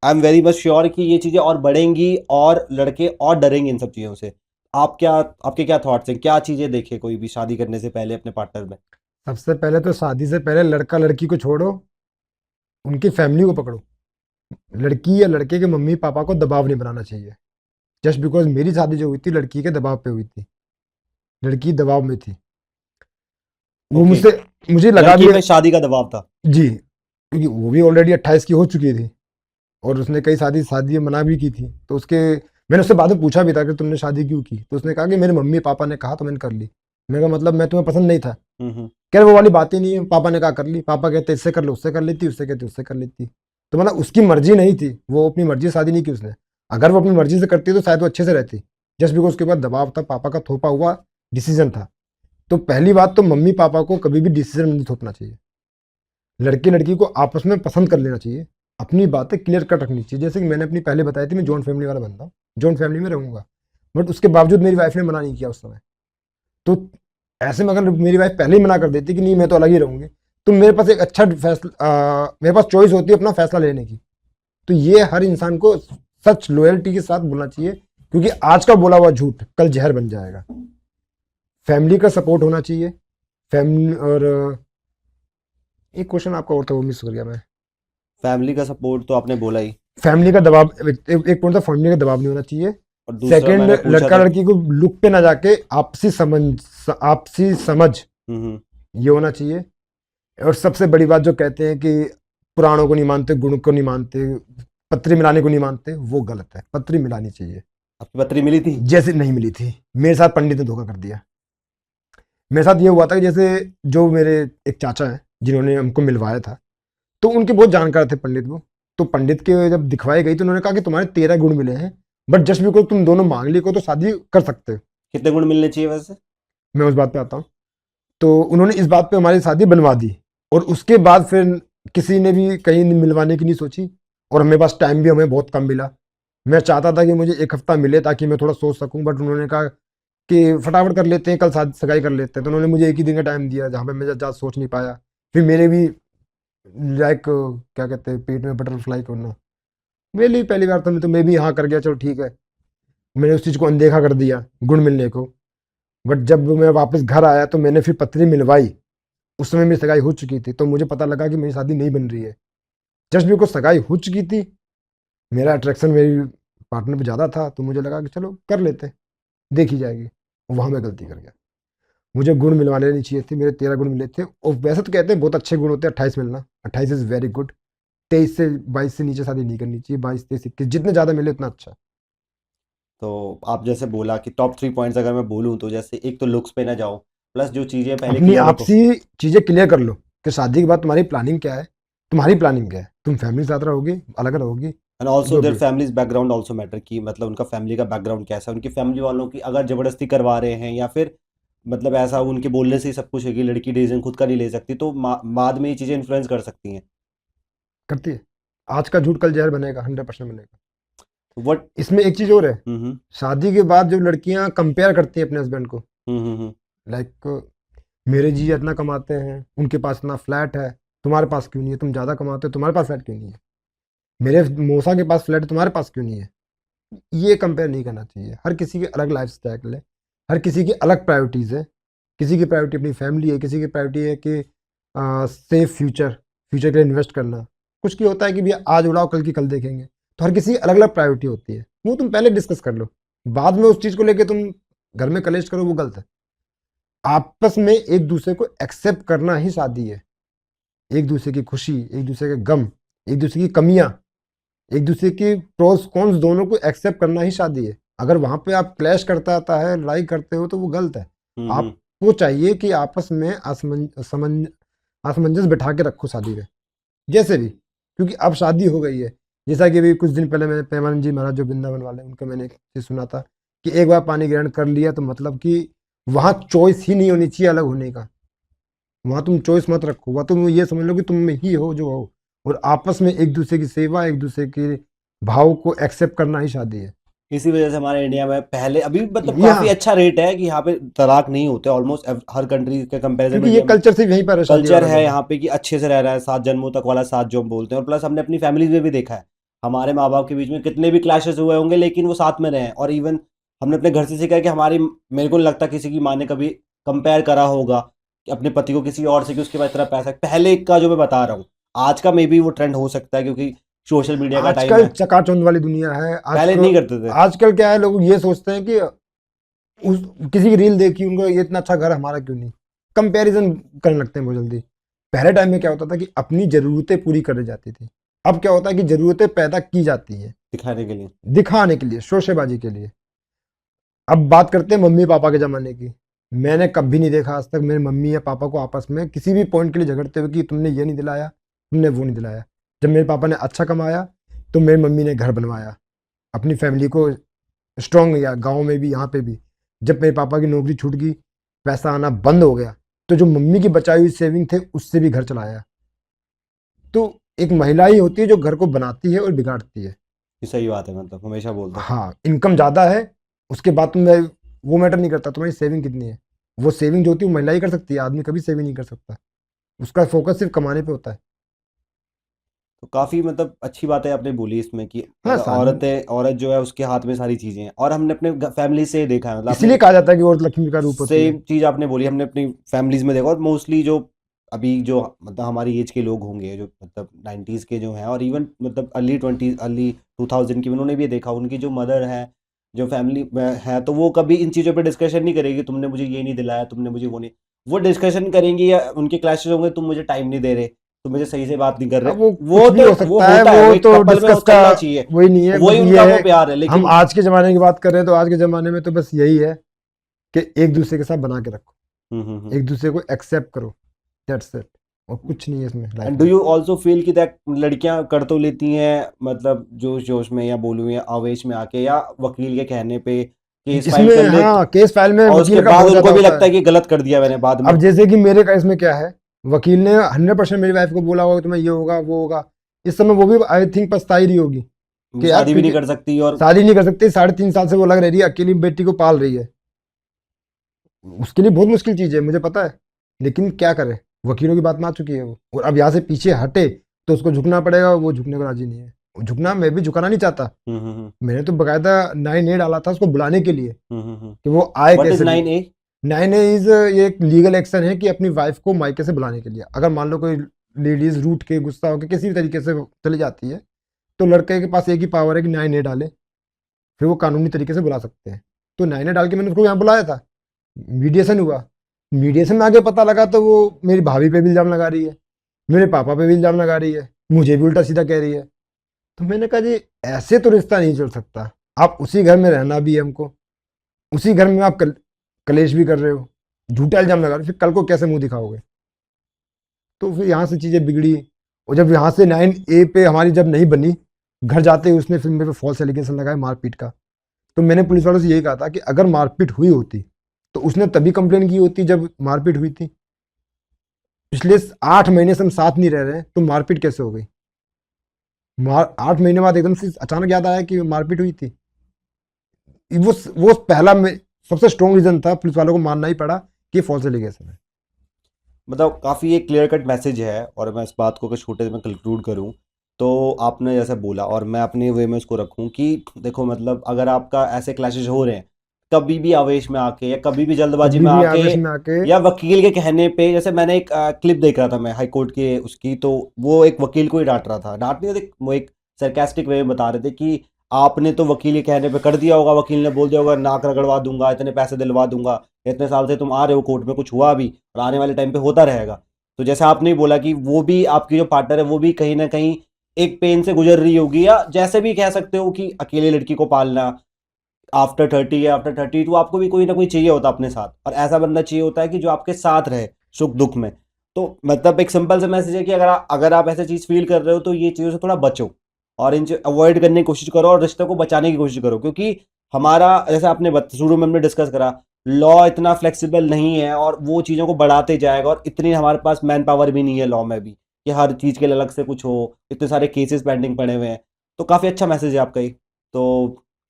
I am very much sure कि ये चीज़ें और बढ़ेंगी और लड़के और डरेंगे इन सब चीज़ों से। आप क्या, आपके क्या थॉट्स हैं? क्या चीज़ें देखे कोई भी शादी करने से पहले अपने पार्टनर में? सबसे पहले तो शादी से पहले लड़का लड़की को छोड़ो, उनकी फैमिली को पकड़ो। लड़की या लड़के के मम्मी पापा को दबाव नहीं बनाना चाहिए। जस्ट बिकॉज मेरी शादी जो हुई थी लड़की के दबाव पे हुई थी, लड़की दबाव में थी। वो ओके, मुझसे, मुझे लगा लड़की भी, पे शादी का दबाव था। जी, क्योंकि वो भी ऑलरेडी 28 की हो चुकी थी, और उसने कई शादी शादी मना भी की थी। तो उसके, मैंने उससे बाद में पूछा भी था कि तुमने शादी क्यों की, तो उसने कहा कि मेरे मम्मी पापा ने कहा तो मैंने कर ली। मैंने कहा मतलब मैं तुम्हें पसंद नहीं था? हम्म। कह रहे वो वाली बात ही नहीं है, पापा ने कहा कर ली, पापा कहते इससे कर लो, उससे कर लेती, उससे कहते उससे कर लेती। तो मतलब उसकी मर्जी नहीं थी, वो अपनी मर्जी से शादी नहीं की उसने। अगर वो अपनी मर्जी से करती तो शायद वो अच्छे से रहती। जस्ट बिकॉज उसके बाद दबाव था, पापा का थोपा हुआ डिसीजन था। तो पहली बात तो मम्मी पापा को कभी भी डिसीजन नहीं थोपना चाहिए। लड़के लड़की को आपस में पसंद कर लेना चाहिए, अपनी बातें क्लियर कट रखनी चाहिए। जैसे कि मैंने अपनी पहले बताई थी, मैं जॉइंट फैमिली वाला बंदा हूँ, जॉइंट फैमिली में रहूंगा, बट उसके बावजूद मेरी वाइफ ने मना नहीं किया उस समय। तो ऐसे में अगर मेरी वाइफ पहले ही मना कर देती कि नहीं मैं तो अलग ही रहूंगी, तो मेरे पास एक अच्छा फैसला, मेरे पास चॉइस होती है अपना फैसला लेने की। तो ये हर इंसान को सच लॉयल्टी के साथ बोलना चाहिए, क्योंकि आज का बोला हुआ झूठ कल जहर बन जाएगा। फैमिली का सपोर्ट होना चाहिए, फैमिली। और एक क्वेश्चन आपका और था, वो मिस कर गया मैं। फैमिली का सपोर्ट तो आपने बोला ही, फैमिली का दबाव, एक पॉइंट था, फैमिली का दबाव नहीं होना चाहिए। और दूसरा सेकंड, मैंने पूछा लड़का था। लड़की को लुक पे ना जाके आपसी समझ हम्म। ये होना चाहिए। और सबसे बड़ी बात जो कहते हैं कि पुराणों को नहीं मानते, गुण को नहीं मानते, पत्री मिलाने को नहीं मानते, वो गलत है। पत्री मिलानी चाहिए। आपकी पत्री मिली थी? जैसे नहीं मिली थी, मेरे साथ पंडित ने धोखा कर दिया। मेरे साथ ये हुआ था कि जैसे जो मेरे एक चाचा हैं जिन्होंने हमको मिलवाया था, तो उनके बहुत जानकार थे पंडित वो। तो पंडित के जब दिखवाई गई तो उन्होंने कहा कि तुम्हारे 13 गुण मिले हैं, बट जस्ट बिकॉज तुम दोनों मांग ली को तो शादी कर सकते हो। कितने गुण मिलने चाहिए वैसे? मैं उस बात पे आता हूँ। तो उन्होंने इस बात पे हमारी शादी बनवा दी, और उसके बाद फिर किसी ने भी कहीं मिलवाने की नहीं सोची, और हमें पास टाइम भी हमें बहुत कम मिला। मैं चाहता था कि मुझे एक हफ्ता मिले ताकि मैं थोड़ा सोच सकूं, बट उन्होंने कहा कि फटाफट कर लेते हैं, कल सगाई कर लेते हैं। तो उन्होंने मुझे एक ही दिन का टाइम दिया, जहाँ पे मैं ज़्यादा सोच नहीं पाया। फिर मेरे भी लाइक क्या कहते हैं, पेट में बटरफ्लाई करना, मेरे लिए पहली बार था। तो मैं भी हाँ कर गया, चलो ठीक है। मैंने उस चीज़ को अनदेखा कर दिया, गुण मिलने को। बट जब मैं वापस घर आया तो मैंने फिर पत्री मिलवाई। उस समय मेरी सगाई हो चुकी थी, तो मुझे पता लगा कि मेरी शादी नहीं बन रही है। जस्ट बिकॉज सगाई हो चुकी थी, मेरा अट्रैक्शन मेरी पार्टनर पे ज़्यादा था, तो मुझे लगा कि चलो कर लेते हैं, देखी जाएगी। वहाँ मैं गलती कर गया। मुझे गुण मिलवाने नहीं चाहिए थे, मेरे 13 गुण मिले थे। और वैसे तो कहते हैं बहुत अच्छे गुण होते हैं 28 मिलना, 28 इज़ वेरी गुड। 23 से 22 से नीचे शादी नहीं करनी चाहिए, 22 23 21 जितने ज़्यादा मिले उतना अच्छा। तो आप जैसे बोला कि टॉप 3 पॉइंट्स अगर मैं बोलूँ, तो जैसे एक तो लुक्स पे ना जाओ, प्लस जो चीज़ें पहले अपनी क्लियर रखो। आपसी चीज़ें क्लियर कर लो कि शादी के बाद तुम्हारी प्लानिंग क्या है, तुम्हारी प्लानिंग क्या है, तुम फैमिली के साथ रहोगी, अलग रहोगी, एंड ऑल्सो जो देयर भी। फैमिलीज बैकग्राउंड ऑल्सो मैटर, कि मतलब उनका फैमिली का बैकग्राउंड कैसा है, उनकी फैमिली वालों की अगर ज़बरदस्ती करवा रहे हैं, या फिर मतलब ऐसा उनके बोलने से ही सब कुछ है कि लड़की डिसीजन खुद का नहीं ले सकती, तो बाद में ये चीज़ें इन्फ्लुएंस कर सकती हैं। करती है। आज का झूठ कल जहर बनेगा, 100% बनेगा। वट। इसमें एक चीज़ और है, हम्म। शादी के बाद जब लड़कियां कंपेयर करती हैं अपने हस्बैंड को, हम्म। लाइक मेरे जीजा इतना कमाते हैं, उनके पास इतना फ्लैट है, तुम्हारे पास क्यों नहीं है? तुम ज़्यादा कमाते हो, तुम्हारे पास फ्लैट क्यों नहीं है? मेरे मौसा के पास फ्लैट है, तुम्हारे पास क्यों नहीं है? ये कंपेयर नहीं करना चाहिए। हर किसी के अलग लाइफ स्टाइल है, हर किसी की अलग प्रायोरिटीज़ है। किसी की प्रायोरिटी अपनी फैमिली है, किसी की प्रायोरिटी है कि सेफ फ्यूचर, फ्यूचर के लिए इन्वेस्ट करना। कुछ की होता है कि भैया आज उड़ाओ कल की कल देखेंगे। तो हर किसी की अलग अलग प्रायोरिटी होती है, वो तुम पहले डिस्कस कर लो। बाद में उस चीज़ को लेके तुम घर में कलेश करो, वो गलत है। आपस में एक दूसरे को एक्सेप्ट करना ही शादी है। एक दूसरे की खुशी, एक दूसरे के गम, एक दूसरे की कमियां, एक दूसरे की प्रोस कॉन्स दोनों को एक्सेप्ट करना ही शादी है। अगर वहां पे आप क्लैश करता आता है, लड़ाई करते हो, तो वो गलत है। आपको चाहिए कि आपस में असमंजस बिठा के रखो शादी में, जैसे भी, क्योंकि अब शादी हो गई है। जैसा कि अभी कुछ दिन पहले मैंने प्रेमानंद जी महाराज जो वृंदावन वाले, उनका मैंने एक चीज सुना था कि एक बार पानी ग्रहण कर लिया तो मतलब कि वहां चॉइस ही नहीं होनी चाहिए अलग होने का। वहां तुम चॉइस मत रखो, वहां तुम ये समझ लो कि तुम में ही हो जो हो, और आपस में एक दूसरे की सेवा, एक दूसरे के भाव को एक्सेप्ट करना ही शादी है। इसी वजह से हमारे इंडिया में पहले अभी मतलब यहाँ काफी अच्छा रेट है कि यहाँ पे तलाक नहीं होते ऑलमोस्ट हर कंट्री के कंपैरिजन में। क्योंकि ये कल्चर से यहीं पर है, शादी कल्चर वाला है जो यहाँ पे कि अच्छे से रह रहा है, 7 जन्मों तक वाला 7 जो हम बोलते हैं। और प्लस हमने अपनी फैमिलीज में भी देखा है, हमारे माँ बाप के बीच में कितने भी क्लैशेस हुए होंगे लेकिन वो साथ में रहे हैं। और इवन हमने अपने घर से सीखा है कि हमारी, मेरे को नहीं लगता किसी की माँ ने कभी कंपेयर करा होगा कि अपने पति को किसी और से कि उसके पास इतना पैसा है। पहले का जो मैं बता रहा हूँ, आज का मे बी वो ट्रेंड हो सकता है क्योंकि सोशल मीडिया का टाइम आजकल है। चकाचौंध वाली दुनिया है। पहले नहीं करते थे। आजकल क्या है, लोग ये सोचते हैं कि उस किसी की रील देखी, उनको ये इतना अच्छा घर, हमारा क्यों नहीं, कंपैरिजन करने लगते हैं बहुत जल्दी। पहले टाइम में क्या होता था कि अपनी जरूरतें पूरी करी जाती थी। अब क्या होता है कि जरूरतें पैदा की जाती हैं दिखाने के लिए, शोशेबाजी के लिए। अब बात करते हैं मम्मी पापा के जमाने की। मैंने कभी नहीं देखा आज तक मेरे मम्मी या पापा को आपस में किसी भी पॉइंट के लिए झगड़ते हुए कि तुमने ये नहीं दिलाया, तुमने वो नहीं दिलाया। जब मेरे पापा ने अच्छा कमाया तो मेरी मम्मी ने घर बनवाया, अपनी फैमिली को स्ट्रांग किया, गांव में भी यहाँ पे भी। जब मेरे पापा की नौकरी छूट गई, पैसा आना बंद हो गया, तो जो मम्मी की बचाई हुई सेविंग थे उससे भी घर चलाया। तो एक महिला ही होती है जो घर को बनाती है और बिगाड़ती है। ये सही बात है, मतलब हमेशा बोलता हूँ। हाँ, इनकम ज़्यादा है, उसके बाद तुम्हें वो मैटर नहीं करता तुम्हारी सेविंग कितनी है। वो सेविंग जो होती है वो महिला ही कर सकती है, आदमी कभी सेविंग नहीं कर सकता। उसका फोकस सिर्फ कमाने पे होता है। तो काफी मतलब अच्छी बात है आपने बोली इसमें कि हाँ, औरत जो है उसके हाथ में सारी चीजें हैं। और हमने अपने फैमिली से देखा है, मतलब इसलिए कहा जाता है कि औरत लक्ष्मी का रूप होती है। सेम चीज आपने बोली, हमने अपनी फैमिलीज में देखा। और मोस्टली जो अभी जो मतलब हमारी एज के लोग होंगे, जो मतलब 90s के जो हैं, और इवन मतलब अर्ली 2000 की, उन्होंने भी ये देखा। उनकी जो मदर है, जो फैमिली है, तो वो कभी इन चीज़ों पे डिस्कशन नहीं करेगी, तुमने मुझे ये नहीं दिलाया, तुमने मुझे वो नहीं। वो डिस्कशन करेंगी या उनके क्लैशेस होंगे, तुम मुझे टाइम नहीं दे रहे, तुम मुझे सही से बात नहीं कर रहे। अब वो वो कुछ भी तो हो सकता वो है, होता है, वो वो एक तो कपल में डिस्कस का करना चाहिए, वही नहीं है। वही बस उनका ये वो है, प्यार है। हम लेकिन आज के ज़माने की बात कर रहे हैं तो आज के ज़माने में तो बस यही है कि एक दूसरे के साथ बना के रखो, एक दूसरे को एक्सेप्ट करो, दैट्स इट। और कुछ नहीं है इसमें लाइफ एंड डू में। यू ऑल्सो फील कि दैट लड़कियां कर तो लेती हैं, मतलब जोश जोश में या बोलूं या आवेश में आके, या वकील के कहने पे केस फाइल कर इसमें ले, हाँ, केस फाइल में और उसके वकील का बाद बहुत उनको ज्यादा भी होता लगता है। है कि गलत कर दिया मैंने बाद में। अब जैसे कि मेरे केस में क्या है, वकील ने 100% मेरी वाइफ को बोला होगा कि तुम्हें ये होगा वो होगा। इस समय वो भी आई थिंक पछता ही रही होगी वो कि यार, शादी भी नहीं क्योंकि कर सकती। और शादी नहीं कर सकती, 3.5 साल से वो लग रही है, अकेली बेटी को पाल रही है। उसके लिए बहुत मुश्किल चीज है, मुझे पता है। लेकिन क्या करे, वकीलों की बात मान चुकी है वो, और अब यहाँ से पीछे हटे तो उसको झुकना पड़ेगा। वो झुकने को राजी नहीं है। झुकना मैं भी झुकाना नहीं चाहता। मैंने तो बकायदा 9A डाला था उसको बुलाने के लिए कि वो आए व्हाट इज कैसे। 9A? 9A इज ये एक लीगल एक्शन है कि अपनी वाइफ को मायके से बुलाने के लिए, अगर मान लो कोई लेडीज रूठ के, गुस्सा होकर किसी भी तरीके से चली जाती है, तो लड़के के पास एक ही पावर है कि 9A डाले, फिर वो कानूनी तरीके से बुला सकते हैं। तो 9A डाल के मैंने उसको यहाँ बुलाया था, मीडिएशन हुआ। मीडिएशन में आगे पता लगा तो वो मेरी भाभी पे भी इल्जाम लगा रही है, मेरे पापा पे भी इल्जाम लगा रही है, मुझे भी उल्टा सीधा कह रही है। तो मैंने कहा जी, ऐसे तो रिश्ता नहीं चल सकता। आप उसी घर में रहना भी है हमको, उसी घर में आप कलेश भी कर रहे हो, झूठा इल्जाम लगा रहे हो, फिर कल को कैसे मुंह दिखाओगे। तो फिर यहाँ से चीज़ें बिगड़ी। और जब यहाँ से 9A पे हमारी जब नहीं बनी, घर जाते ही उसने फिर मेरे पे फॉल्स एलिगेशन लगाया मारपीट का। तो मैंने पुलिस वालों से यही कहा था कि अगर मारपीट हुई होती तो उसने तभी कंप्लेन की होती जब मारपीट हुई थी। पिछले 8 महीने से हम साथ नहीं रह रहे हैं, तो मारपीट कैसे हो गई। 8 महीने बाद एकदम से अचानक याद आया कि मारपीट हुई थी। वो पहला सबसे स्ट्रॉन्ग रीजन था, पुलिस वालों को मानना ही पड़ा कि फॉल्स एलिगेशन है। मतलब काफ़ी एक क्लियर कट मैसेज है। और मैं इस बात को अगर छोटे से मैं कंक्लूड करूं, तो आपने जैसे बोला और मैं अपने वे में उसको रखूं कि देखो, मतलब अगर आपका ऐसे क्लैशेज हो रहे हैं, कभी भी आवेश में आके या कभी भी जल्दबाजी कभी में भी आके आवेश में आके, या वकील के कहने पे, जैसे मैंने एक क्लिप देख रहा था मैं हाई कोर्ट के उसकी, तो वो एक वकील को ही डांट रहा था, डांट नहीं, वो एक सरकास्टिक वे में बता रहे थे कि आपने तो वकील के कहने पे कर दिया होगा, वकील ने बोल दिया होगा नाक रगड़वा दूंगा, इतने पैसे दिलवा दूंगा, इतने साल से तुम आ रहे हो कोर्ट में, कुछ हुआ भी और आने वाले टाइम पे होता रहेगा। तो जैसे आपने ही बोला कि वो भी आपकी जो पार्टनर है वो भी कहीं ना कहीं एक पेन से गुजर रही होगी, या जैसे भी कह सकते हो कि अकेले लड़की को पालना आफ्टर 30 या आफ्टर 32 आपको भी कोई ना कोई चाहिए होता अपने साथ, और ऐसा बंदा चाहिए होता है कि जो आपके साथ रहे सुख दुख में। तो मतलब एक सिंपल सा मैसेज है कि अगर आप ऐसे चीज़ फील कर रहे हो तो ये चीज़ों से थोड़ा बचो और इन अवॉइड करने की कोशिश करो और रिश्ते को बचाने की कोशिश करो, क्योंकि हमारा जैसे आपने शुरू में हमने डिस्कस करा, लॉ इतना फ्लेक्सिबल नहीं है और वो चीज़ों को बढ़ाते जाएगा, और इतनी हमारे पास मैन पावर भी नहीं है लॉ में भी कि हर चीज़ के लिए अलग से कुछ हो, इतने सारे केसेस पेंडिंग पड़े हुए हैं। तो काफ़ी अच्छा मैसेज है आपका ये। तो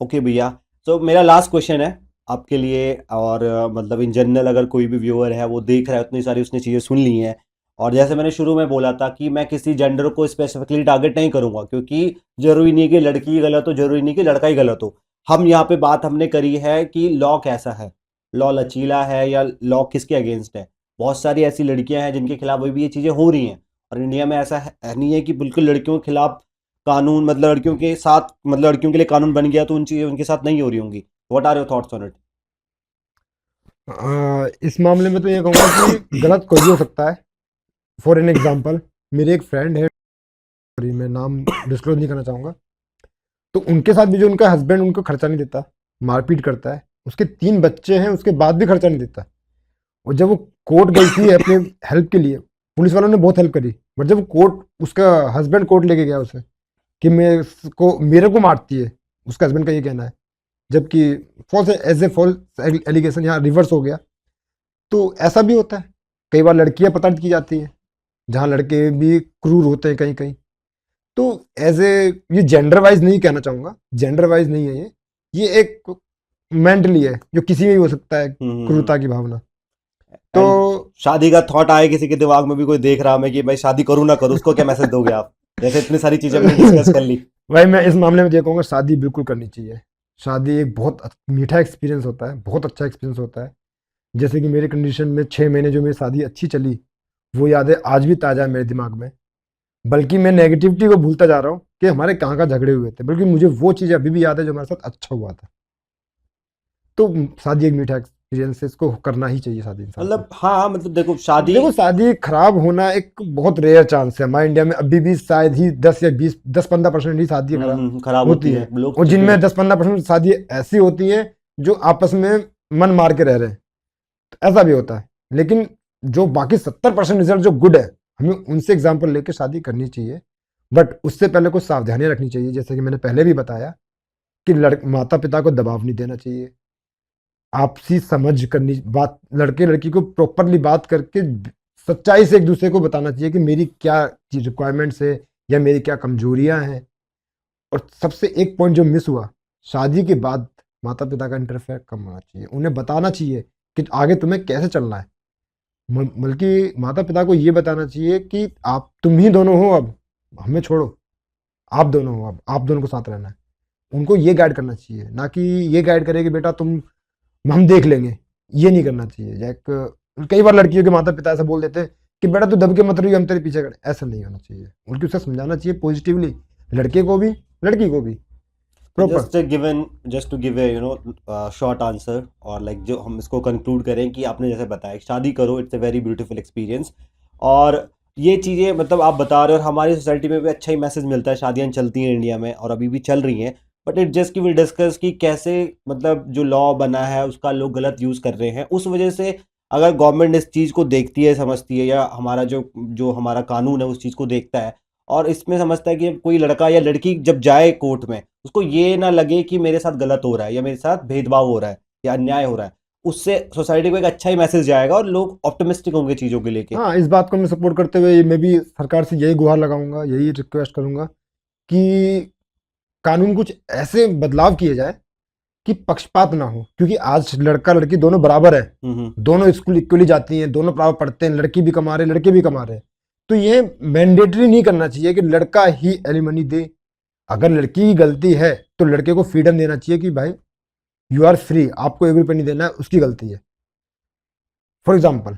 ओके भैया, तो मेरा लास्ट क्वेश्चन है आपके लिए, और मतलब इन जनरल अगर कोई भी व्यूअर है वो देख रहा है, उतनी सारी उसने चीज़ें सुन ली हैं, और जैसे मैंने शुरू में बोला था कि मैं किसी जेंडर को स्पेसिफिकली टारगेट नहीं करूंगा, क्योंकि जरूरी नहीं कि लड़की गलत हो, जरूरी नहीं कि लड़का ही गलत हो। हम यहाँ पे बात हमने करी है कि लॉ कैसा है, लॉ लचीला है या लॉ किसके अगेंस्ट है। बहुत सारी ऐसी लड़कियां हैं जिनके खिलाफ अभी भी ये चीज़ें हो रही हैं, और इंडिया में ऐसा है नहीं है कि बिल्कुल लड़कियों के खिलाफ कानून, मतलब लड़कियों के साथ, मतलब लड़कियों के लिए कानून बन गया तो उन चीज़ें उनके साथ नहीं हो रही होंगी। What are your thoughts on it? इस मामले में तो ये कहूँगा कि गलत कोई भी हो सकता है। फॉर एन एग्जाम्पल, मेरे एक फ्रेंड है, मैं नाम डिस्क्लोज नहीं करना चाहूँगा, तो उनके साथ भी जो उनका हस्बैंड उनको खर्चा नहीं देता, मारपीट करता है, उसके 3 बच्चे हैं, उसके बाद भी खर्चा नहीं देता। और जब वो कोर्ट गई थी अपने हेल्प के लिए, पुलिस वालों ने बहुत हेल्प करी, बट जब कोर्ट, उसका हस्बैंड कोर्ट लेके गया उसे कि मेरे को मारती है, उसका हस्बैंड का ये कहना है, जबकि false as a false allegation यहाँ रिवर्स हो गया। तो ऐसा भी होता है, कई बार लड़कियां प्रताड़ित की जाती हैं, जहाँ लड़के भी क्रूर होते हैं कहीं कहीं। तो एज ए, ये जेंडर वाइज नहीं कहना चाहूंगा, जेंडर वाइज नहीं है ये एक मेंटली है, जो किसी में भी हो सकता है, क्रूरता की भावना। तो शादी का थॉट आए किसी के दिमाग में भी, कोई देख रहा मैं कि भाई शादी करूं ना करूं, उसको क्या मैसेज दोगे आप? जैसे इतनी सारी चीजें हमने डिस्कस कर ली। भाई मैं इस मामले में ये कहूंगा, शादी बिल्कुल करनी चाहिए। शादी एक बहुत मीठा एक्सपीरियंस होता है, बहुत अच्छा एक्सपीरियंस होता है। जैसे कि मेरे कंडीशन में 6 महीने जो मेरी शादी अच्छी चली, वो यादें आज भी ताज़ा है मेरे दिमाग में। बल्कि मैं नेगेटिविटी को भूलता जा रहा हूँ कि हमारे कहाँ कहाँ झगड़े हुए थे, बल्कि मुझे वो चीज़ें अभी भी याद है जो हमारे साथ अच्छा हुआ था। तो शादी एक मीठा एक्सपीरियंस है, इसको करना ही चाहिए शादी इंसान को। मतलब हाँ, मतलब देखो शादी खराब होना एक बहुत रेयर चांस है हमारे इंडिया में। अभी भी शायद ही 10 या 20, 10-15% ही शादी खराब होती है लोग, और जिनमें 10-15% शादी ऐसी होती है जो आपस में मन मार के रह रहे हैं, तो ऐसा भी होता है। लेकिन जो बाकी 70% रिजल्ट जो गुड है, हमें उनसे एग्जाम्पल लेके शादी करनी चाहिए। बट उससे पहले कुछ सावधानियां रखनी चाहिए, जैसे कि मैंने पहले भी बताया कि माता पिता को दबाव नहीं देना चाहिए, आपसी समझ करनी, बात लड़के लड़की को प्रॉपरली बात करके सच्चाई से एक दूसरे को बताना चाहिए कि मेरी क्या रिक्वायरमेंट्स है या मेरी क्या कमजोरियां हैं। और सबसे एक पॉइंट जो मिस हुआ, शादी के बाद माता पिता का इंटरफेयर कम होना चाहिए। उन्हें बताना चाहिए कि आगे तुम्हें कैसे चलना है, बल्कि माता पिता को ये बताना चाहिए कि तुम ही दोनों हो, अब हमें छोड़ो, आप दोनों हो, अब आप दोनों को साथ रहना है। उनको ये गाइड करना चाहिए, ना कि ये गाइड करे कि बेटा हम देख लेंगे। ये नहीं करना चाहिए। कई बार लड़कियों के माता पिता ऐसा बोल देते हैं कि बेटा तू दब के मत रही, हम तेरे पीछे खड़े। ऐसा नहीं होना चाहिए, उनकी उसे समझाना चाहिए पॉजिटिवली, लड़के को भी लड़की को भी। Just to give short answer, और लाइक जो हम इसको कंक्लूड करें कि आपने जैसे बताया शादी करो, it's a very beautiful experience, और ये चीज़ें मतलब आप बता रहे हो, और हमारी सोसाइटी में भी अच्छा ही मैसेज मिलता है, शादियाँ चलती हैं इंडिया में और अभी भी चल रही हैं। बट इट जस्ट की विल डिस्कस कि कैसे मतलब जो लॉ बना है उसका लोग गलत यूज़ कर रहे हैं। उस वजह से अगर गवर्नमेंट इस चीज़ को देखती है, समझती है, या हमारा जो हमारा कानून है उस चीज़ को देखता है और इसमें समझता है कि कोई लड़का या लड़की जब जाए कोर्ट में, उसको ये ना लगे कि मेरे साथ गलत हो रहा है या मेरे साथ भेदभाव हो रहा है या अन्याय हो रहा है, उससे सोसाइटी को एक अच्छा ही मैसेज जाएगा और लोग ऑप्टिमिस्टिक होंगे चीज़ों को लेके। हाँ, इस बात को मैं सपोर्ट करते हुए मैं भी सरकार से यही गुहार लगाऊंगा, यही रिक्वेस्ट करूंगा कि कानून कुछ ऐसे बदलाव किए जाए कि पक्षपात ना हो। क्योंकि आज लड़का लड़की दोनों बराबर है, दोनों स्कूल इक्वली जाती हैं, दोनों बराबर पढ़ते हैं, लड़की भी कमा रहे लड़के भी कमा रहे हैं। तो ये मैंडेटरी नहीं करना चाहिए कि लड़का ही एलिमनी दे। अगर लड़की की गलती है तो लड़के को फ्रीडम देना चाहिए कि भाई यू आर फ्री, आपको 1 रुपया नहीं देना है, उसकी गलती है। फॉर एग्जाम्पल,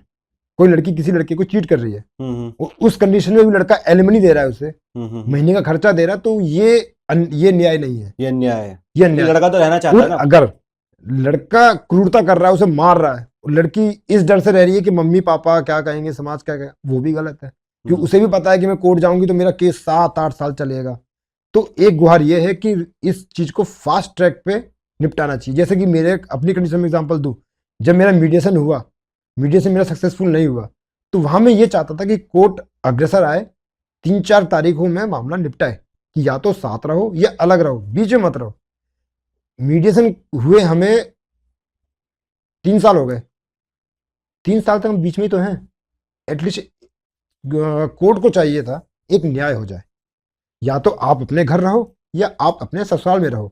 कोई लड़की किसी लड़के को चीट कर रही है, उस कंडीशन में भी लड़का एलिमनी दे रहा है, उसे महीने का खर्चा दे रहा है, तो ये न्याय नहीं है, ये अन्याय है। ये अन्याय। लड़का तो रहना चाहता है ना। अगर लड़का क्रूरता कर रहा है, उसे मार रहा है, और लड़की इस डर से रह रही है कि मम्मी पापा क्या कहेंगे, समाज क्या कहेगा, वो भी गलत है। कि उसे भी पता है कि मैं कोर्ट जाऊंगी तो मेरा केस 7-8 साल चलेगा। तो एक गुहार ये है कि इस चीज को फास्ट ट्रैक पे निपटाना चाहिए। जैसे कि मेरे अपनी कंडीशन में एग्जांपल दूं, जब मेरा मीडिएशन हुआ, मीडिएशन मेरा सक्सेसफुल नहीं हुआ, तो वहां मैं ये चाहता था कि कोर्ट अग्रसर आए, 3-4 तारीखों में मामला निपटाए, कि या तो साथ रहो या अलग रहो, बीच में मत रहो। मीडिएशन हुए हमें 3 साल हो गए, 3 साल तक हम बीच में ही तो हैं। एटलीस्ट कोर्ट को चाहिए था एक न्याय हो जाए, या तो आप अपने घर रहो या आप अपने ससुराल में रहो।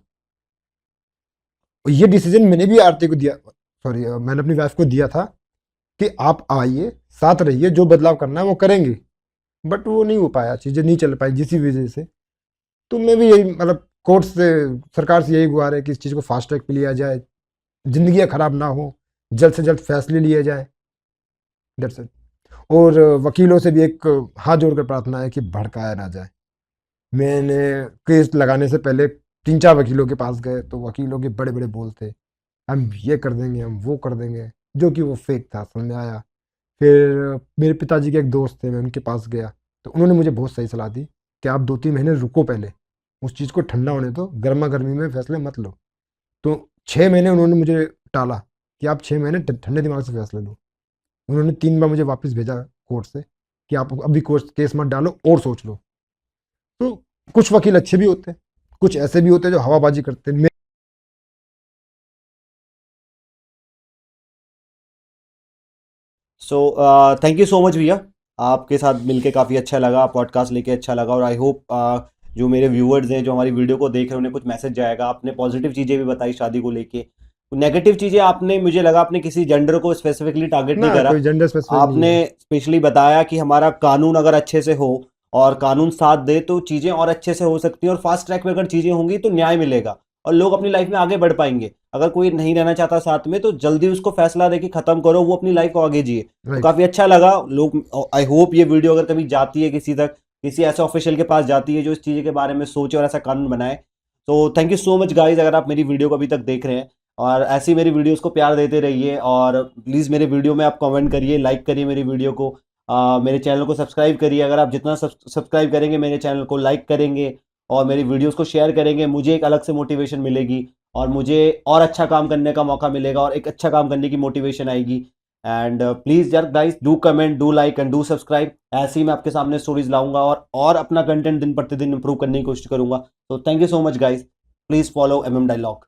और ये डिसीजन मैंने भी आरती को दिया, सॉरी मैंने अपनी वाइफ को दिया था कि आप आइए, साथ रहिए, जो बदलाव करना है वो करेंगे। बट वो नहीं हो पाया, चीज़ें नहीं चल पाई जिस वजह से। तो मैं भी यही मतलब कोर्ट से, सरकार से यही गुहार है कि इस चीज़ को फास्ट ट्रैक पे लिया जाए, जिंदगियां खराब ना हो, जल्द से जल्द फैसले लिए जाए। That's it. और वकीलों से भी एक हाथ जोड़कर प्रार्थना है कि भड़काया ना जाए। मैंने केस लगाने से पहले 3-4 वकीलों के पास गए, तो वकीलों के बड़े बड़े बोल थे, हम ये कर देंगे, हम वो कर देंगे, जो कि वो फेक था, समझ में आया। फिर मेरे पिताजी के एक दोस्त थे, मैं उनके पास गया, तो उन्होंने मुझे बहुत सही सलाह दी कि आप 2-3 महीने रुको, पहले उस चीज़ को ठंडा होने दो, गर्मा गर्मी में फैसले मत लो। तो 6 महीने उन्होंने मुझे टाला कि आप 6 महीने ठंडे दिमाग से फैसले लो। उन्होंने 3 बार मुझे वापस भेजा कोर्ट से कि आप अभी कोर्ट केस मत डालो और सोच लो। तो कुछ वकील अच्छे भी होते हैं, कुछ ऐसे भी होते हैं जो हवाबाजी करते हैं। So thank you so much भैया, आपके साथ मिलके काफ़ी अच्छा लगा, पॉडकास्ट लेके अच्छा लगा। और आई होप जो मेरे व्यूअर्स हैं, जो हमारी वीडियो को देख रहे हैं, उन्हें कुछ मैसेज जाएगा। आपने पॉजिटिव चीज़ें भी बताई शादी को लेके, नेगेटिव चीज़ें आपने, मुझे लगा आपने किसी जेंडर को स्पेसिफिकली टारगेट नहीं ना करा। कोई जेंडर स्पेसिफिक नहीं आपने है। स्पेशली बताया कि हमारा कानून अगर अच्छे से हो और कानून साथ दे तो चीज़ें और अच्छे से हो सकती हैं, और फास्ट ट्रैक पे अगर चीज़ें होंगी तो न्याय मिलेगा और लोग अपनी लाइफ में आगे बढ़ पाएंगे। अगर कोई नहीं रहना चाहता साथ में तो जल्दी उसको फैसला दे कि खत्म करो, वो अपनी लाइफ को आगे जिए। तो राइट। काफ़ी अच्छा लगा। लोग, आई होप ये वीडियो अगर कभी जाती है किसी तक, किसी ऐसे ऑफिशियल के पास जाती है जो इस चीज़ के बारे में सोचे और ऐसा कानून बनाए। तो thank you so much guys, अगर आप मेरी वीडियो को अभी तक देख रहे हैं, और ऐसी मेरी वीडियोस को प्यार देते रहिए। और प्लीज़ मेरे वीडियो में आप कमेंट करिए, लाइक करिए मेरी वीडियो को, मेरे चैनल को सब्सक्राइब करिए। अगर आप जितना सब्सक्राइब करेंगे, मेरे चैनल को लाइक करेंगे और मेरी वीडियोस को शेयर करेंगे, मुझे एक अलग से मोटिवेशन मिलेगी और मुझे और अच्छा काम करने का मौका मिलेगा और एक अच्छा काम करने की मोटिवेशन आएगी। एंड प्लीज़ यार guys, do comment, do like and do subscribe. ऐसे ही मैं आपके सामने स्टोरीज लाऊंगा और अपना कंटेंट दिन प्रतिदिन इंप्रूव करने की कोशिश करूंगा। तो thank you so much guys, please follow MM dialogue.